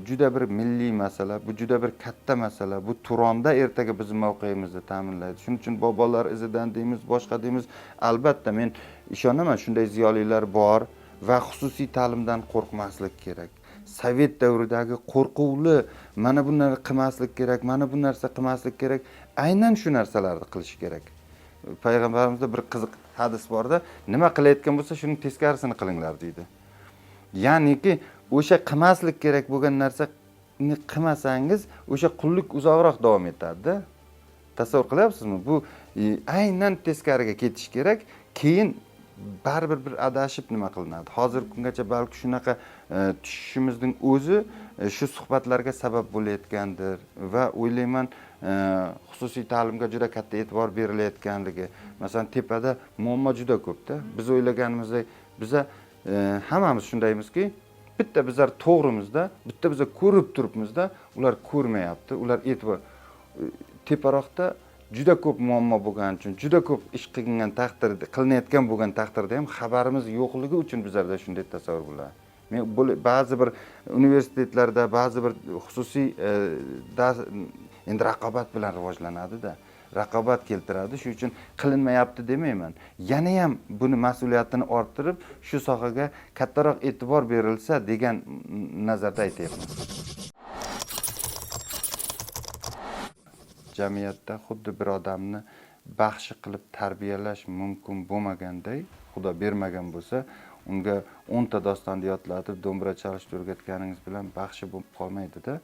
juda bir milliy masala, bu juda bir katta masala. Bu Turonda ertaga bizning mavqeyimizni ta'minlaydi. Shuning uchun bobolar izidan deymiz, boshqa deymiz. Albatta men ishonaman, shunday ziyolilar bor va xususiy ta'limdan qo'rqmaslik kerak. Sovet davridagi qo'rquvli, mana bu narsa qilmaslik kerak, mana bu narsa qilmaslik kerak, aynan shu narsalarni qilish kerak. Payg'ambarimizda bir qiziq hadis borda, nima qilayotgan bo'lsa, shuning teskarisini qilinglar deydi. Ya'niki o'sha qilmaslik kerak bo'lgan narsani qilmasangiz, o'sha qullik uzoqroq davom etadi. Tasavvur qilyapsizmi? Bu aynan teskariga ketish kerak, keyin baribir bir adashib nima qilinadi. Hozir kungacha balki shunaqa tushishimizning o'zi shu suhbatlarga sabab bo'layotgandir va o'ylayman, xususiy ta'limga juda katta e'tibor berilayotganligi. Masalan, tepada muammo juda ko'pda. Biz o'ylaganimizdek, biza hammamiz shundaymizki, bitta bizlar to'g'rimizda, bitta biza ko'rib turibmizda, ular ko'rmayapti, ular e'tibor teparoqda juda ko'p muammo bo'lgani uchun, juda ko'p ish qilinayotgan bo'lgan taqdirda ham xabarimiz yo'qligi uchun bizlarda shunday tasavvur bo'ladi. Men ba'zi bir universitetlarda, ba'zi bir xususiy endi raqobat bilan rivojlanadi-da, raqobat keltiradi. Shuning uchun qilinmayapti demayman. Yana ham buni mas'uliyatini orttirib, shu sohaga kattaroq e'tibor berilsa degan nazarda aytayapman. Jamiyatda xuddi bir odamni baxshi qilib tarbiyalash mumkin bo'lmaganday, Xudo bermagan bo'lsa, unga 10 ta dostonni yodlatib, do'mbira chalishni o'rgatganingiz bilan baxshi bo'lib qolmaydi-da.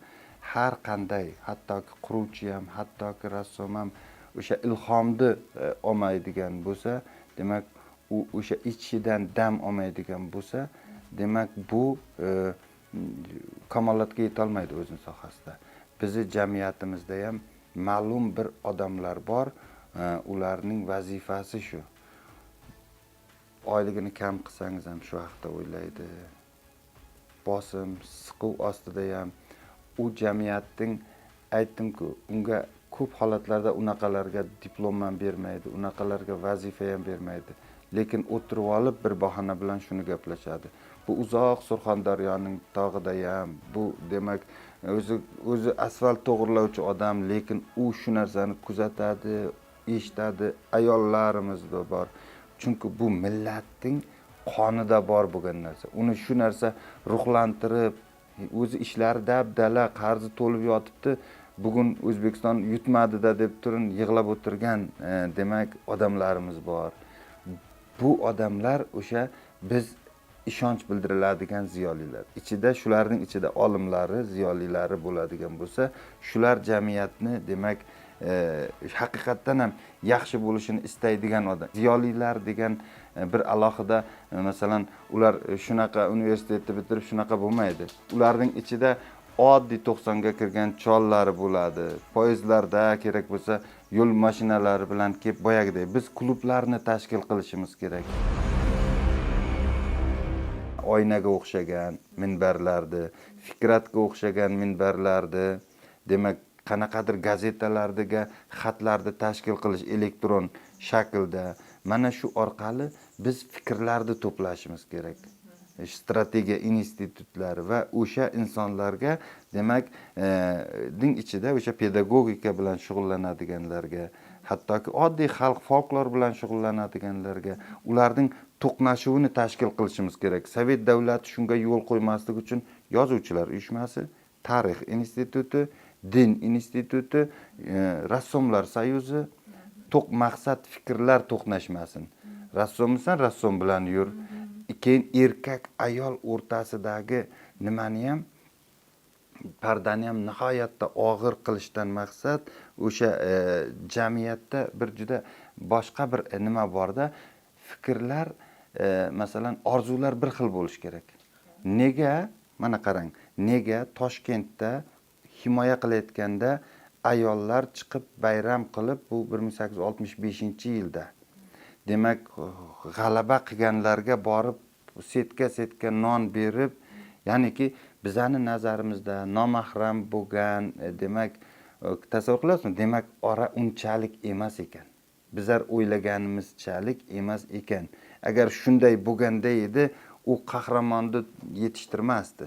Har qanday, hattoki quruvchi ham, hattoki rassom ham o'sha ilhomni olmaydigan bo'lsa, demak u o'sha ichidan dam olmaydigan bo'lsa, demak bu kamolotga yeta olmaydi o'zining sohasida. bizni jamiyatimizda ham ma'lum bir odamlar bor, ularning vazifasi shu. Oyligini kam qilsangiz ham shu haqda o'ylaydi. Bosim, siquv ostida ham u jamiyatning aytdim-ku, unga ko'p holatlarda unaqalarga diplom ham bermaydi, unaqalarga vazifa ham bermaydi. Lekin o'tirib olib bir bahona bilan shuni gaplashadi. Bu uzoq Surxondaryoning tog'ida ham, bu demak o'zi asfalt to'g'irlovchi odam, lekin u shu narsani kuzatadi, eshitadi. Ayollarimiz da bor. Chunki bu millatning qonida bor bo'lgan narsa. Uni shu narsa ruhlantirib, o'zi ishlari dabdala, qarzi to'lib yotibdi. Bugun O'zbekiston yutmadi-da deb turin yig'lab o'tirgan demak odamlarimiz bor. Bu odamlar o'sha biz ishonch bildiriladigan ziyolilar. Shularning ichida olimlari, ziyolilari bo'ladigan bo'lsa, shular jamiyatni demak haqiqatdan ham yaxshi bo'lishini istaydigan odam. Ziyolilar degan bir alohida masalan ular shunaqa universitetni bitirib shunaqa bo'lmaydi. Ularning ichida oddiy 90 ga kirgan chollari bo'ladi. Poyezdlarda kerak bo'lsa yo'l mashinalari bilan kelib boyagidek biz klublarni tashkil qilishimiz kerak. Oynaga o'xshagan minbarlarni, Fikratga o'xshagan minbarlarni, demak qanaqadir gazetalardagi xatlarni tashkil qilish elektron shaklda. Mana shu orqali biz fikrlarni to'plashimiz kerak. Strategiya institutlari va o'sha insonlarga demak ding ichida o'sha pedagogika bilan shug'ullanadiganlarga, hattoki oddiy xalq folklor bilan shug'ullanadiganlarga ularning to'qnashuvini tashkil qilishimiz kerak. Sovet davlati shunga yo'l qo'ymaslik uchun yozuvchilar uyushmasi, tarix instituti, din instituti, rassomlar soyuzi, maqsad fikrlar to'qnashmasin. Rassomsan, rassom bilan yur. Keyin erkak ayol o'rtasidagi nimani ham pardani ham nihoyatda og'ir qilishdan maqsad o'sha jamiyatda bir juda boshqa bir nima borda fikrlar masalan orzular bir xil bo'lish kerak. Nega? Mana qarang, nega Toshkentda himoya qilayotganda ayollar chiqib bayram qilib bu 1865-yilda demak g'alaba qilganlarga borib setka non berib, ya'niki bizani nazarimizda nomahram bo'lgan demak tasavvur qilasizmi? Demak ora unchalik emas ekan. Bizlar o'ylaganimizchalik emas ekan. Agar shunday bo'lganda edi, u qahramonni yetishtirmasdi.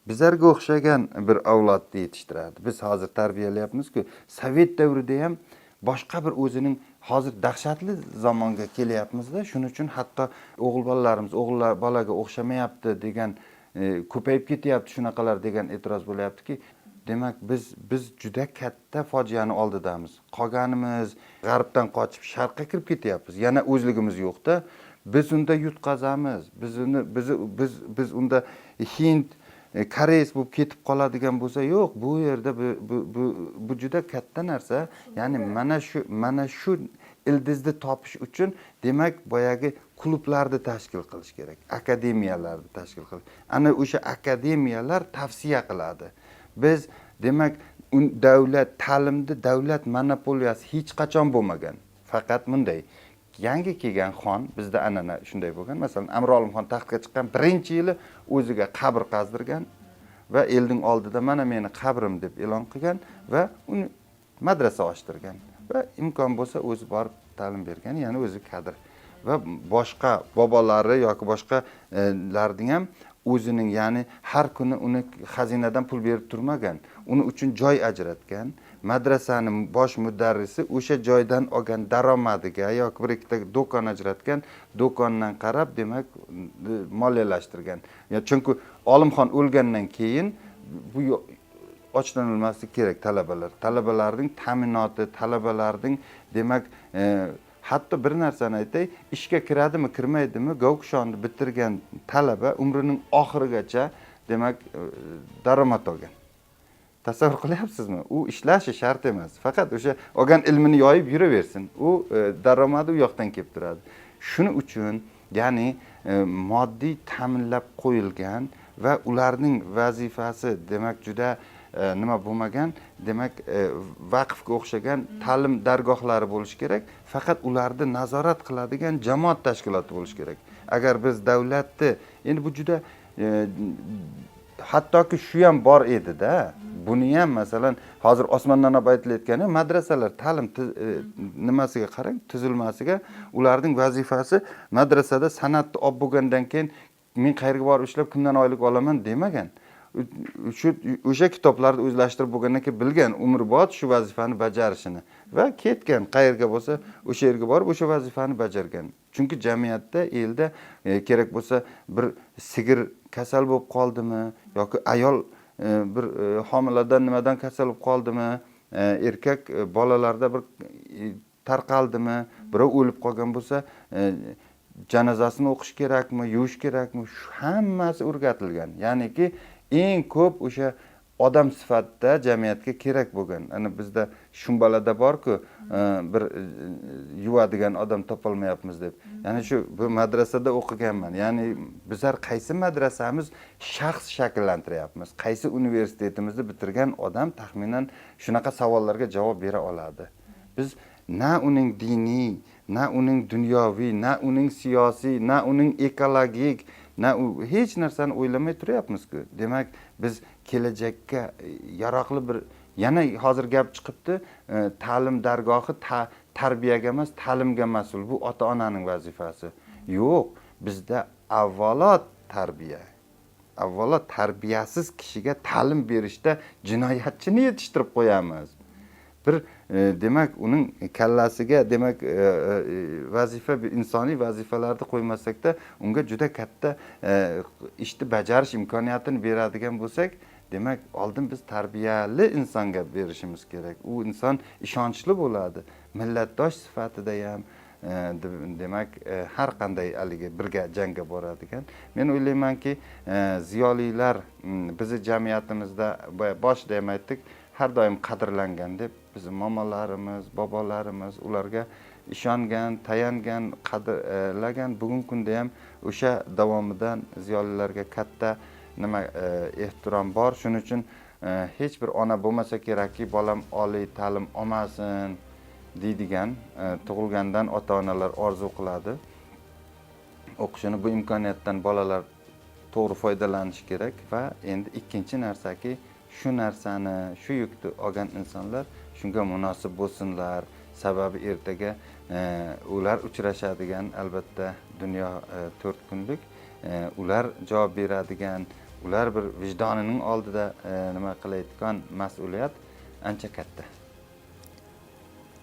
Bizlarga o'xshagan bir avlodni yetishtiradi. Biz hozir tarbiyalayapmiz-ku, Sovet davrida ham boshqa bir o'zining hozir dahshatli zamonga kelyapmiz-da, shuning uchun hatto o'g'il bolalarimiz o'g'illar bolaga o'xshamayapti degan ko'payib ketyapti shunaqalar degan e'tiroz bo'lyaptiki, demak biz juda katta fojiani oldidamiz. Qolganimiz g'arbdan qochib sharqqa kirib ketyapmiz. Yana o'zligimiz yo'q-da. Biz unda yutqazamiz. Biz unda Hind Koreys bo'lib ketib qoladigan bo'lsa, yo'q, bu yerda bu juda katta narsa. Ya'ni mana shu ildizni topish uchun demak boyagi klublarni tashkil qilish kerak, akademiyalarni tashkil qilish. Ana o'sha akademiyalar tavsiya qiladi. Biz demak ta'limda davlat monopoliyasi hech qachon bo'lmagan. Faqat bunday yangi kelgan xon, bizda an'ana shunday bo'lgan. Masalan, Amir Olimxon taxtga chiqqan birinchi yili o'ziga qabr qazdirgan va elning oldida mana meni qabrim deb e'lon qilgan va uni madrasa ochtirgan va imkon bo'lsa o'zi borib ta'lim bergan, ya'ni o'zi kadr. Va boshqa bobolari yoki boshqalarning ham o'zining, ya'ni har kuni uni xazinadan pul berib turmagan, uni uchun joy ajratgan. Madrasaning bosh mudarrisi o'sha joydan olgan daromadiga yoki bir ikkita do'kon ajratgan, do'kondan qarab demak moliyalashtirgan. Chunki Olimxon o'lgandan keyin bu ochdan o'lmaslik kerak talabalar. Talabalarning ta'minoti, talabalarning demak hatto bir narsani aytay, ishga kiradimi, kirmaydimi, Govkushonni bitirgan talaba umrining oxirigacha demak daromad olgan. Tasavvur qilyapsizmi? U ishlashi shart emas. Faqat o'sha olgan ilmini yoyib yuraversin. U daromadi u yoqdan kelib turadi. Shuning uchun, ya'ni moddiy ta'minlab qo'yilgan va ularning vazifasi demak juda nima bo'lmagan, demak vaqfga o'xshagan ta'lim dargohlari bo'lishi kerak. Faqat ularni nazorat qiladigan jamoat tashkiloti bo'lishi kerak. Agar biz davlatni, endi bu juda hattoki shu ham bor edi-da. Buni ham masalan hozir osmondan olib aytilayotgani madrasalar ta'lim nimasiga qarang, tuzilmasiga ularning vazifasi madrasada san'atni olib bo'lgandan keyin men qayerga borib ishlab kimdan oylik olaman demagan. O'sha kitoblarni o'zlashtirib bo'lgandan keyin bilgan umrbod shu vazifani bajarishini va ketgan qayerga bo'lsa o'sha yerga borib o'sha vazifani bajargan. Chunki jamiyatda, elda kerak bo'lsa bir sigir kasal bo'lib qoldimi yoki ayol bir homiladan nimadan kasal bo'lib qoldimi, erkak bolalarda bir tarqaldimi, birov o'lib qolgan bo'lsa janozasini o'qish kerakmi, yuvish kerakmi, shu hammasi o'rgatilgan. Ya'niki eng ko'p o'sha odam sifatida jamiyatga kerak bo'lgan. Ana bizda shumbalada bor-ku, bir yuvadigan odam topolmayapmiz deb. Ya'ni shu bu madrasada o'qiganman. Ya'ni bizlar qaysi madrasamiz shaxs shakllantiryapmiz? Qaysi universitetimizni bitirgan odam taxminan shunaqa savollarga javob bera oladi? Biz na uning diniy, na uning dunyoviy, na uning siyosiy, na uning ekologik, na hech narsani o'ylamay turyapmiz-ku. Demak, biz kelajakka yaroqli bir yana hozir gap chiqibdi, ta'lim dargohi tarbiyaga emas, ta'limga mas'ul. Bu ota-onaning vazifasi. Yo'q, bizda avvalo tarbiya. Avvalo tarbiyasiz kishiga ta'lim berishda jinoyatchini yetishtirib qo'yamiz. Bir demak uning kallasiga demak vazifa, insoniy vazifalarni qo'ymasakda unga juda katta ishni bajarish imkoniyatini beradigan bo'lsak, demak oldin biz tarbiyali insonga berishimiz kerak. U inson ishonchli bo'ladi. Millatdosh sifatida ham demak har qanday aliga birga jangga boradigan. Men o'ylaymanki, ziyolilar bizning jamiyatimizda boshida ham aytdik, har doim qadrlangan deb bizim momolarimiz, bobolarimiz ularga ishongan, tayangan, qadrlagan. Bugungi kunda ham o'sha davomidan ziyolilarga katta ehtirom bor. Shuning uchun hech bir ona bo'lmasa kerakki, bolam oliy ta'lim olmasin deydigan, tug'ilgandan ota-onalar orzu qiladi. O'qishini, bu imkoniyatdan bolalar to'g'ri foydalanishi kerak va endi ikkinchi narsaki, shu narsani, shu yukni olgan insonlar shunga munosib bo'lsinlar. Sababi ertaga ular uchrashadigan, albatta dunyo 4 kunlik, ular javob beradigan, ular bir vijdonining oldida nima qilayotgan mas'uliyat ancha katta.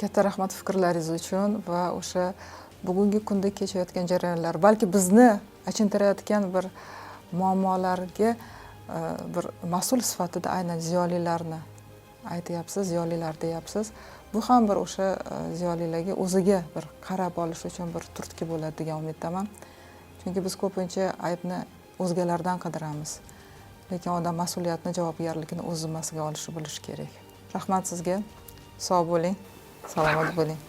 Katta rahmat fikrlaringiz uchun va o'sha bugungi kunda kechayotgan jarayonlar, balki bizni achintirayotgan bir muammolarga bir mas'ul sifatida aynan ziyolilarni aytyapsiz, ziyolilar deyapsiz. Bu ham bir o'sha ziyolilarga o'ziga bir qarab olish uchun bir turtki bo'ladi degan umiddaman. Chunki biz ko'pincha aybni o'zgalardan qidiramiz. Lekin odam mas'uliyatni, javobgarlikni o'z zimmasiga olishi bilishi kerak. Rahmat sizga. Sog' bo'ling, salomat bo'ling.